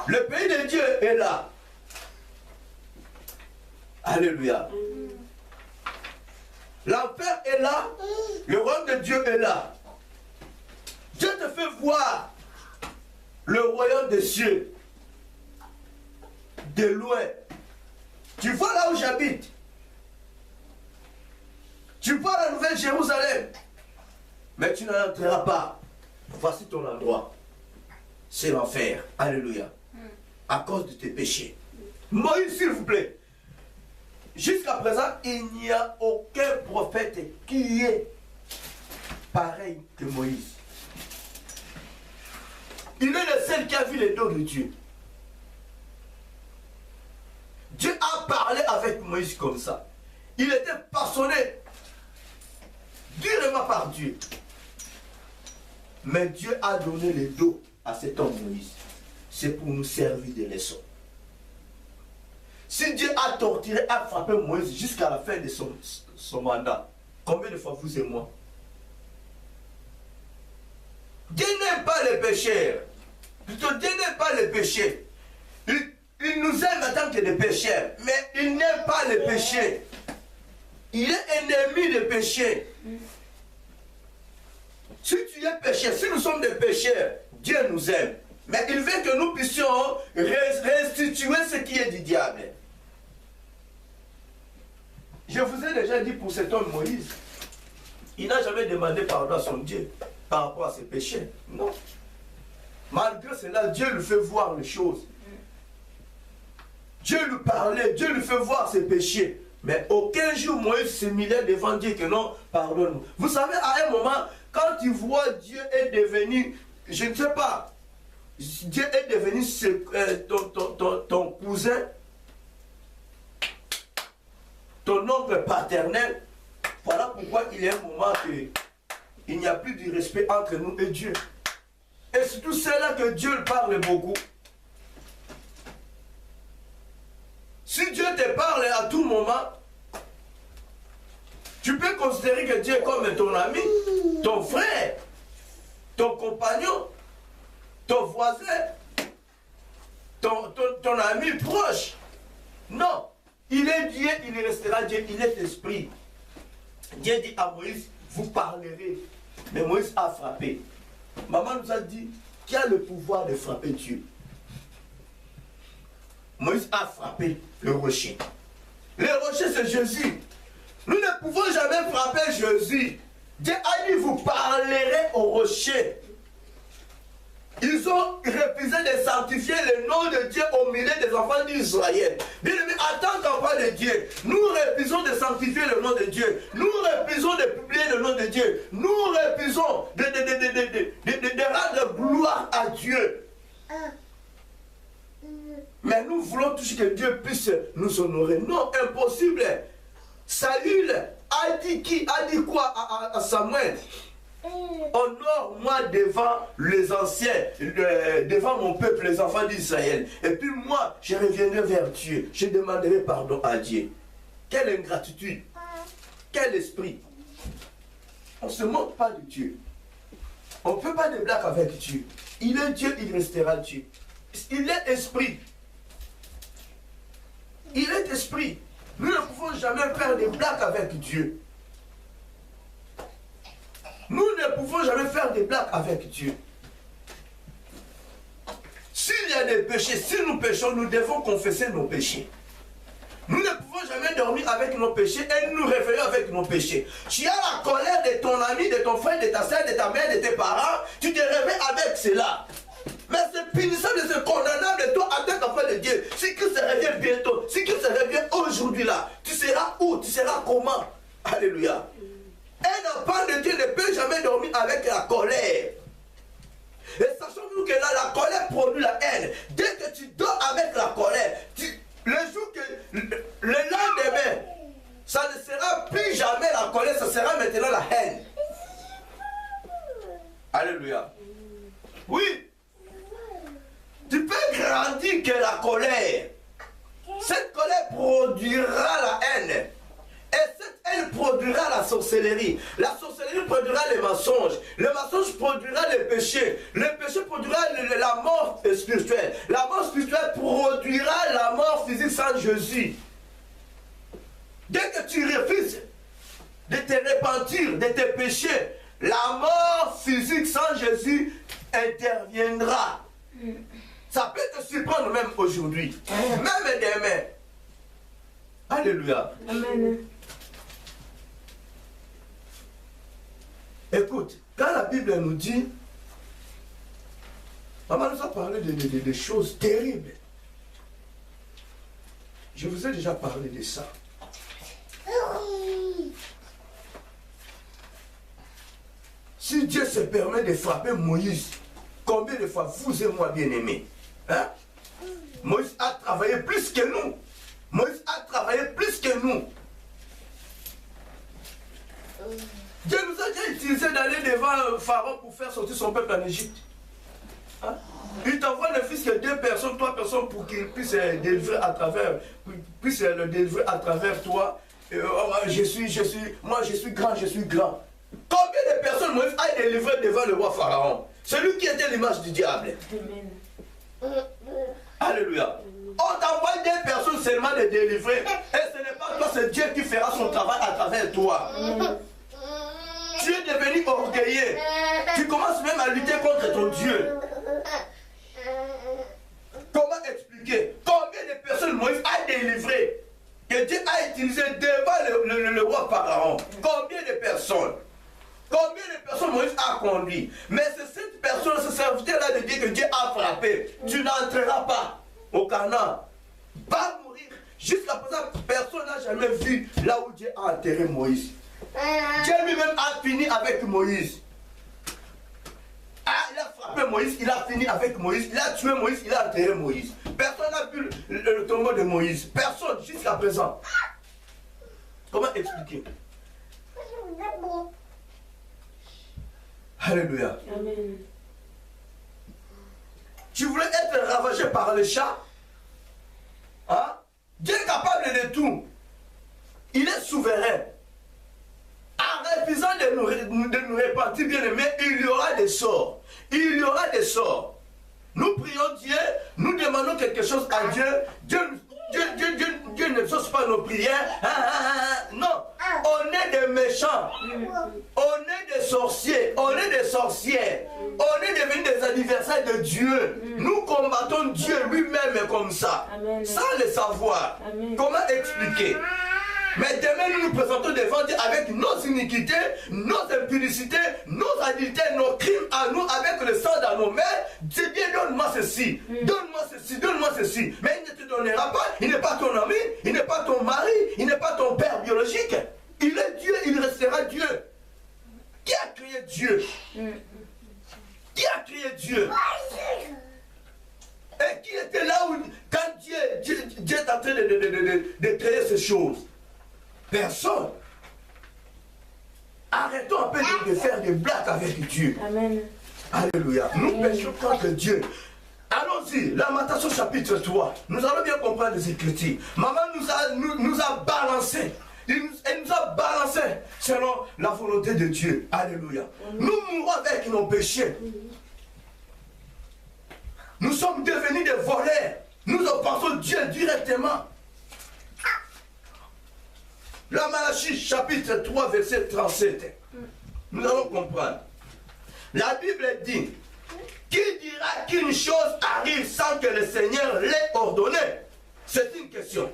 Le pays de Dieu est là. Alléluia. La paix est là. Le royaume de Dieu est là. Dieu te fait voir le royaume des cieux de loin. Tu vois là où j'habite. Tu vois la nouvelle Jérusalem. Mais tu n'entreras pas. Voici ton endroit. C'est l'enfer. Alléluia. À cause de tes péchés. Moïse, s'il vous plaît. Jusqu'à présent, il n'y a aucun prophète qui est pareil que Moïse. Il est le seul qui a vu les dons de Dieu. Dieu a parlé avec Moïse comme ça. Il était passionné durement par Dieu. Mais Dieu a donné les dons à cet homme Moïse. C'est pour nous servir de leçon. Si Dieu a torturé, a frappé Moïse jusqu'à la fin de son mandat, combien de fois vous et moi? Dieu n'aime pas les pécheurs. Plutôt, Dieu n'aime pas les péchés. Il nous aime en tant que des pécheurs, mais il n'aime pas les péchés. Il est ennemi des péchés. Si tu es pécheur, si nous sommes des pécheurs, Dieu nous aime. Mais il veut que nous puissions restituer ce qui est du diable. Je vous ai déjà dit pour cet homme Moïse, il n'a jamais demandé pardon à son Dieu par rapport à ses péchés. Non. Malgré cela, Dieu lui fait voir les choses. Dieu lui parlait, Dieu lui fait voir ses péchés. Mais aucun jour Moïse se milait devant Dieu que non, pardonne-nous. Vous savez, à un moment, quand tu vois Dieu est devenu, je ne sais pas, Dieu est devenu ton cousin, ton oncle paternel. Voilà pourquoi il y a un moment qu'il n'y a plus de respect entre nous et Dieu. Et surtout c'est là que Dieu parle beaucoup. Si Dieu te parle à tout moment, tu peux considérer que Dieu est comme ton ami, ton frère, ton compagnon, ton voisin, ton ami proche. Non, il est Dieu, il restera Dieu, il est esprit. Dieu dit à Moïse, vous parlerez. Mais Moïse a frappé. Maman nous a dit, qui a le pouvoir de frapper Dieu? Moïse a frappé le rocher. Le rocher, c'est Jésus. Nous ne pouvons jamais frapper Jésus. Dieu a dit, vous parlerez au rocher. Ils ont refusé de sanctifier le nom de Dieu au milieu des enfants d'Israël. Bien aimé, en tant qu'enfants de Dieu, nous refusons de sanctifier le nom de Dieu. Nous refusons de publier le nom de Dieu. Nous refusons de rendre gloire à Dieu. Mais nous voulons toujours que Dieu puisse nous honorer. Non, impossible. Saül a dit qui? A dit quoi à Samuel? Honore-moi devant les anciens, devant mon peuple, les enfants d'Israël. Et puis moi, je reviendrai vers Dieu. Je demanderai pardon à Dieu. Quelle ingratitude. Quel esprit. On ne se moque pas de Dieu. On ne peut pas de blague avec Dieu. Il est Dieu, il restera Dieu. Il est esprit. Il est esprit. Nous ne pouvons jamais faire des blagues avec Dieu. Nous ne pouvons jamais faire des blagues avec Dieu. S'il y a des péchés, si nous péchons, nous devons confesser nos péchés. Nous ne pouvons jamais dormir avec nos péchés et nous réveiller avec nos péchés. Tu as la colère de ton ami, de ton frère, de ta soeur, de ta mère, de tes parents, tu te réveilles avec cela. Mais c'est punissable et c'est condamnable de toi en tant qu'enfant de Dieu. Si Christ revient bientôt, si Christ revient aujourd'hui là, tu seras où? Tu seras comment? Alléluia. Un enfant de Dieu ne peut jamais dormir avec la colère. Et sachons-nous que là, la colère produit la haine. Dès que tu dors avec la colère, le jour que le lendemain, ça ne sera plus jamais la colère, ça sera maintenant la haine. Alléluia. Oui. Tu peux grandir que la colère. Cette colère produira la haine. Et cette haine produira la sorcellerie. La sorcellerie produira les mensonges. Le mensonge produira les péchés. Le péché produira la mort spirituelle. La mort spirituelle produira la mort physique sans Jésus. Dès que tu refuses de te repentir de tes péchés, la mort physique sans Jésus interviendra. Ça peut te surprendre même aujourd'hui. Même demain. Alléluia. Amen. Écoute, quand la Bible nous dit, maman nous a parlé de choses terribles. Je vous ai déjà parlé de ça. Si Dieu se permet de frapper Moïse, combien de fois vous et moi bien-aimés, hein? Moïse a travaillé plus que nous. Moïse a travaillé plus que nous. Dieu nous a déjà utilisé d'aller devant Pharaon pour faire sortir son peuple en Égypte. Hein? Il t'envoie ne fût que 2 personnes, 3 personnes pour qu'il puisse le délivrer à travers toi. Moi je suis grand, je suis grand. Combien de personnes Moïse a délivré devant le roi Pharaon? Celui qui était l'image du diable. Amen. Alléluia. On t'envoie 2 personnes seulement de délivrer. Et ce n'est pas toi, c'est Dieu qui fera son travail à travers toi. Tu es devenu orgueilleux. Tu commences même à lutter contre ton Dieu. Comment expliquer? Combien de personnes Moïse a délivré, que Dieu a utilisé devant le roi Pharaon? Combien de personnes? Combien de personnes Moïse a conduit? Mais c'est cette personne, ce serviteur-là de Dieu que Dieu frapper. Tu n'entreras pas au Canaan. Va mourir. Jusqu'à présent, personne n'a jamais vu là où Dieu a enterré Moïse. Dieu lui-même a fini avec Moïse. Ah, il a frappé Moïse, il a fini avec Moïse, il a tué Moïse, il a enterré Moïse. Personne n'a vu le tombeau de Moïse. Personne jusqu'à présent. Comment expliquer? Alléluia. Amen. Tu voulais être ravagé par le chat? Hein? Dieu est capable de tout. Il est souverain. En refusant de nous repentir, bien aimé, il y aura des sorts. Il y aura des sorts. Nous prions Dieu, nous demandons quelque chose à Dieu. Dieu ne sauce pas nos prières. Non, on est des méchants. On est des sorciers. On est des sorcières. On est devenus des adversaires de Dieu. Nous combattons Dieu lui-même comme ça. Amen. Sans le savoir. Amen. Comment expliquer? Mais demain, nous nous présentons devant Dieu avec nos iniquités, nos impudicités, nos adultères, nos crimes à nous, avec le sang dans nos mains. Dieu dit, donne-moi ceci, donne-moi ceci, donne-moi ceci. Mais il ne te donnera pas, il n'est pas ton ami, il n'est pas ton mari, il n'est pas ton père biologique. Il est Dieu, il restera Dieu. Qui a créé Dieu? Qui a créé Dieu? Et qui était là où, quand Dieu est en train de créer ces choses? Personne. Arrêtons un peu de faire des blagues avec Dieu. Amen. Alléluia. Nous péchons contre Dieu. Allons-y, Lamentation chapitre 3. Nous allons bien comprendre les Écritures. Maman nous a balancé. Elle nous a balancé selon la volonté de Dieu. Alléluia. Nous mourons avec nos péchés. Nous sommes devenus des voleurs. Nous offensons Dieu directement. La Malachie chapitre 3 verset 37. Nous allons comprendre. La Bible dit: qui dira qu'une chose arrive sans que le Seigneur l'ait ordonné? C'est une question.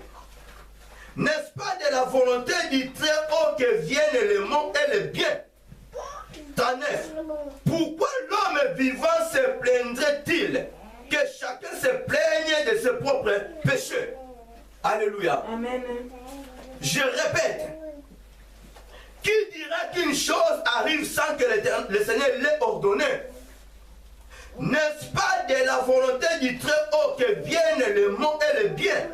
N'est-ce pas de la volonté du Très-Haut que viennent le mal et le bien? 39. Pourquoi l'homme vivant se plaindrait-il que chacun se plaigne de ses propres péchés? Alléluia. Amen. Je répète. Qui dira qu'une chose arrive sans que le Seigneur l'ait ordonné? N'est-ce pas de la volonté du Très-Haut que viennent le mal et le bien?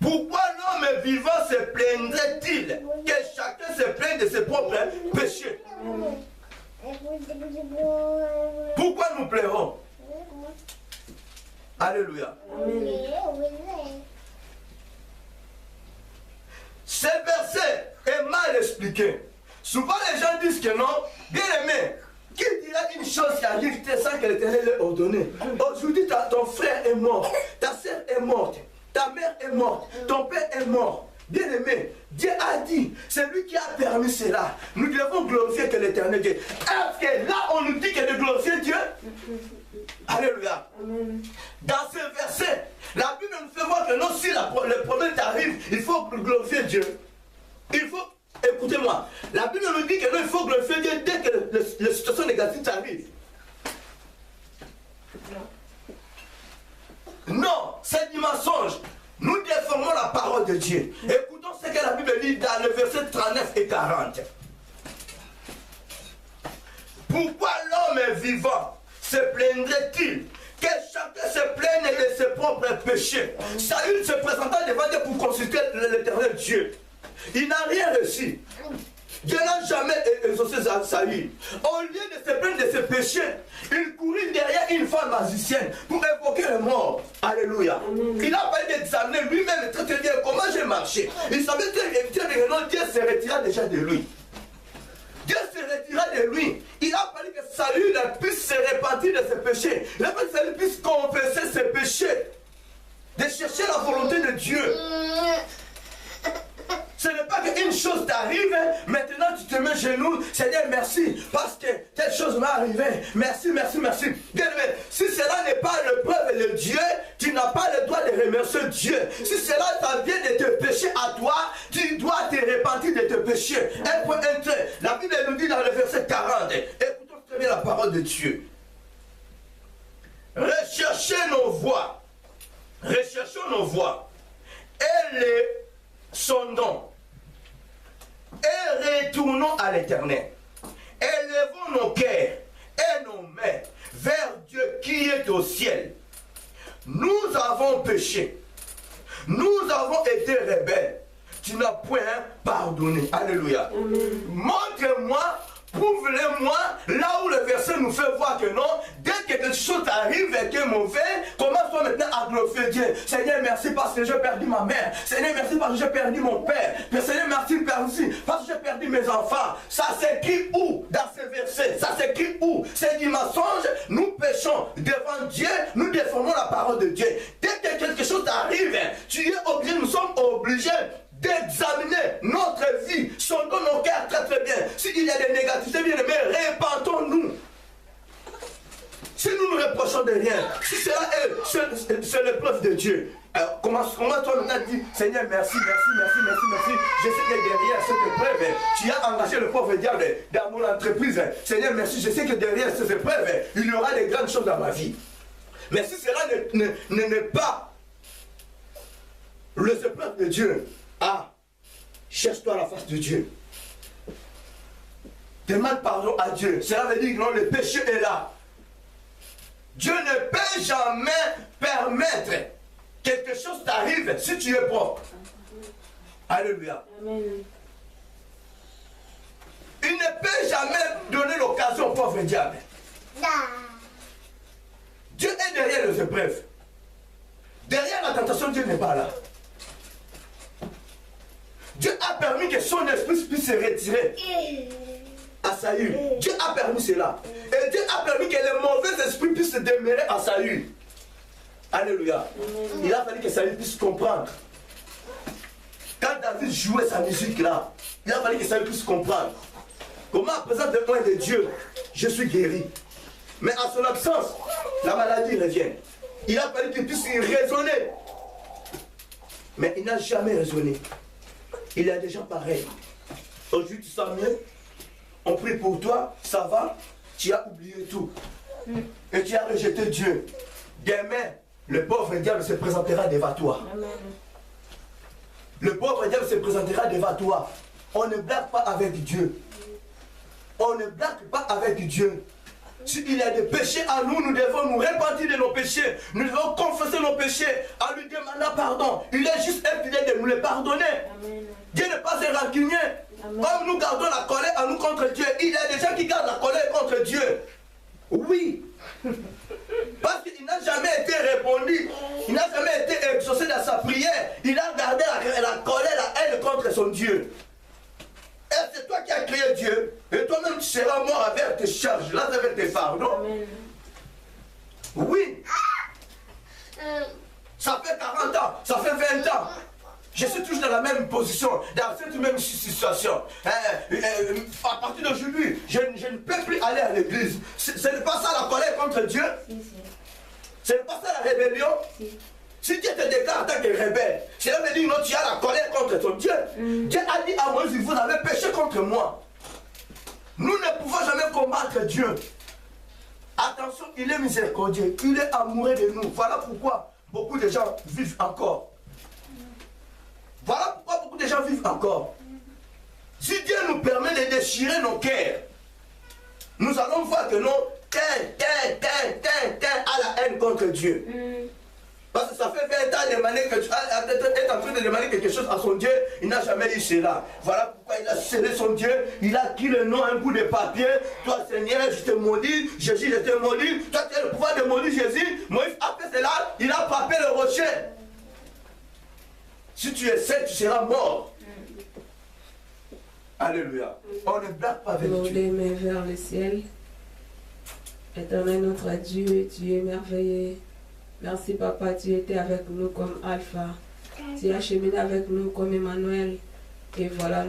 Pourquoi l'homme vivant se plaindrait-il que chacun se plaigne de ses propres péchés? Pourquoi nous pleurons? Alléluia. Ce verset est mal expliqué. Souvent les gens disent que non. Bien aimé, qui dira une chose qui arrive sans que l'Éternel l'ait ordonné? Aujourd'hui, ton frère est mort, ta soeur est morte, ta mère est morte, ton père est mort. Bien aimé, Dieu a dit, c'est lui qui a permis cela. Nous devons glorifier que l'Éternel Dieu. Est-ce que là on nous dit que de glorifier Dieu? Alléluia. Amen. Dans ce verset, la Bible nous fait voir que non, si le problème t'arrive, il faut glorifier Dieu. Il faut, écoutez-moi, la Bible nous dit que non, il faut glorifier Dieu dès que la situation négative t'arrive. Non, c'est du mensonge. Nous déformons la parole de Dieu. Écoutons ce que la Bible dit dans le verset 39 et 40. Pourquoi l'homme vivant se plaindrait-il que chacun se plaigne de ses propres péchés? Saül se présentant devant Dieu pour consulter l'Éternel Dieu. Il n'a rien reçu. Dieu n'a jamais exaucé Saül. Au lieu de se plaindre de ses péchés, il courait derrière une femme magicienne pour invoquer le mort. Alléluia. Il a pas d'examiner lui-même très bien comment j'ai marché. Il savait que non, Dieu se retira déjà de lui. Dieu se retira de lui. Il a fallu que Saül puisse se repentir de ses péchés. Il a fallu que Saül puisse confesser ses péchés. De chercher la volonté de Dieu. Ce n'est pas qu'une chose t'arrive, maintenant tu te mets genoux, Seigneur merci, parce que telle chose m'est arrivée. Merci, merci, merci. Bien aimé, si cela n'est pas le preuve de Dieu, tu n'as pas le droit de remercier Dieu. Si cela vient de tes péchés à toi, tu dois te repentir de tes péchés. Un point, un trait. La Bible nous dit dans le verset 40, écoutons très bien la parole de Dieu. voies. Recherchons nos voies. Et les sondons. Et retournons à l'Éternel. Élevons nos cœurs et nos mains vers Dieu qui est au ciel. Nous avons péché. Nous avons été rebelles. Tu n'as point pardonné. Alléluia. Montre-moi, prouve-le-moi, là où le verset nous fait voir que non, dès que quelque chose arrive et que mauvais, commence-toi maintenant à glorifier Dieu. Seigneur, merci parce que j'ai perdu ma mère. Seigneur, merci parce que j'ai perdu mon père. Seigneur, merci parce que j'ai perdu mes enfants. Ça s'écrit où dans ces versets? Ça s'écrit où? C'est du mensonge. Nous péchons devant Dieu, nous défendons la parole de Dieu. Dès que quelque chose arrive, tu es obligé, nous sommes obligés d'examiner notre vie, sondons nos cœurs très très bien. S'il y a des négativités, bien aimés, répentons-nous. Si nous nous reprochons de rien, si cela est, c'est l'épreuve de Dieu. Comment toi maintenant dis, Seigneur, merci. Je sais que derrière cette épreuve, tu as engagé le pauvre diable dans mon entreprise. Seigneur, merci, je sais que derrière cette épreuve, il y aura des grandes choses dans ma vie. Mais si cela n'est pas les épreuves de Dieu, cherche-toi la face de Dieu. Demande pardon à Dieu. Cela veut dire que non, le péché est là. Dieu ne peut jamais permettre que quelque chose t'arrive si tu es propre. Alléluia. Amen. Il ne peut jamais donner l'occasion au pauvre diable. Dieu est derrière les épreuves. Derrière la tentation, Dieu n'est pas là. Dieu a permis que son esprit puisse se retirer à Saül. Dieu a permis cela. Et Dieu a permis que les mauvais esprits puissent se demeurer à Saül. Alléluia. Il a fallu que Saül puisse comprendre. Quand David jouait sa musique là, il a fallu que Saül puisse comprendre. Comment à présent de loin de Dieu, je suis guéri. Mais à son absence, la maladie revient. Il a fallu qu'il puisse y raisonner. Mais il n'a jamais raisonné. Il y a des gens pareils. Aujourd'hui, tu sens mieux. On prie pour toi, ça va. Tu as oublié tout. Et tu as rejeté Dieu. Demain, le pauvre diable se présentera devant toi. Amen. Le pauvre diable se présentera devant toi. On ne blague pas avec Dieu. On ne blague pas avec Dieu. S'il y a des péchés à nous, nous devons nous repentir de nos péchés. Nous devons confesser nos péchés en lui demandant pardon. Il est juste infidèle de nous les pardonner. Amen. Dieu n'est pas un rancunier. Comme nous gardons la colère à nous contre Dieu, il y a des gens qui gardent la colère contre Dieu. Oui. Parce qu'il n'a jamais été répondu. Il n'a jamais été exaucé dans sa prière. Il a gardé la colère, la haine contre son Dieu. Et c'est toi qui as créé Dieu. Et toi-même tu seras mort avec tes charges, là avec tes fardeaux. Amen. Oui. Ça fait 40 ans, ça fait 20 ans. Je suis toujours dans la même position, dans cette même situation. À partir d'aujourd'hui, je ne peux plus aller à l'église. Ce n'est pas ça la colère contre Dieu. Ce n'est pas ça la rébellion. Si Dieu te déclare en tant que rebelle, cela veut dire que tu as la colère contre ton Dieu. Dieu a dit à Moïse, vous avez péché contre moi. Nous ne pouvons jamais combattre Dieu. Attention, il est miséricordieux, il est amoureux de nous. Voilà pourquoi beaucoup de gens vivent encore. Voilà pourquoi beaucoup de gens vivent encore. Si Dieu nous permet de déchirer nos cœurs, nous allons voir que non, a la haine contre Dieu. Parce que ça fait 20 ans que tu es en train de demander quelque chose à son Dieu, il n'a jamais eu cela. Voilà pourquoi il a scellé son Dieu, il a écrit le nom, un bout de papier. Toi Seigneur, je te maudis, Jésus, je te maudis. Toi tu as le pouvoir de maudire Jésus. Moïse, après cela, il a frappé le rocher. Si tu es seul, tu seras mort. Alléluia. On ne blague pas avec Dieu. Les mains vers le ciel. Éternel notre Dieu, tu es merveilleux. Merci papa, tu étais avec nous comme Alpha. Tu as cheminé avec nous comme Emmanuel. Et voilà,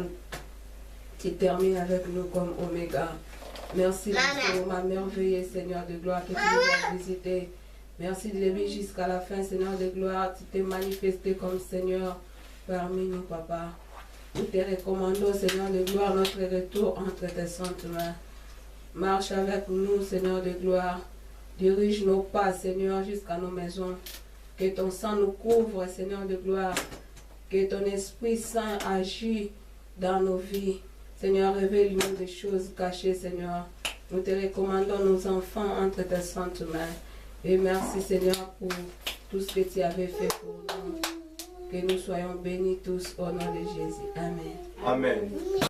tu termines avec nous comme Oméga. Merci pour ma merveilleuse Seigneur de gloire que tu nous as visité. Merci de lever jusqu'à la fin, Seigneur de gloire. Tu t'es manifesté comme Seigneur parmi nous, papa. Nous te recommandons, Seigneur de gloire, notre retour entre tes saintes mains. Marche avec nous, Seigneur de gloire. Dirige nos pas, Seigneur, jusqu'à nos maisons. Que ton sang nous couvre, Seigneur de gloire. Que ton Esprit Saint agit dans nos vies. Seigneur, révèle-nous des choses cachées, Seigneur. Nous te recommandons nos enfants entre tes saintes mains. Et merci, Seigneur, pour tout ce que tu avais fait pour nous. Que nous soyons bénis tous au nom de Jésus. Amen. Amen.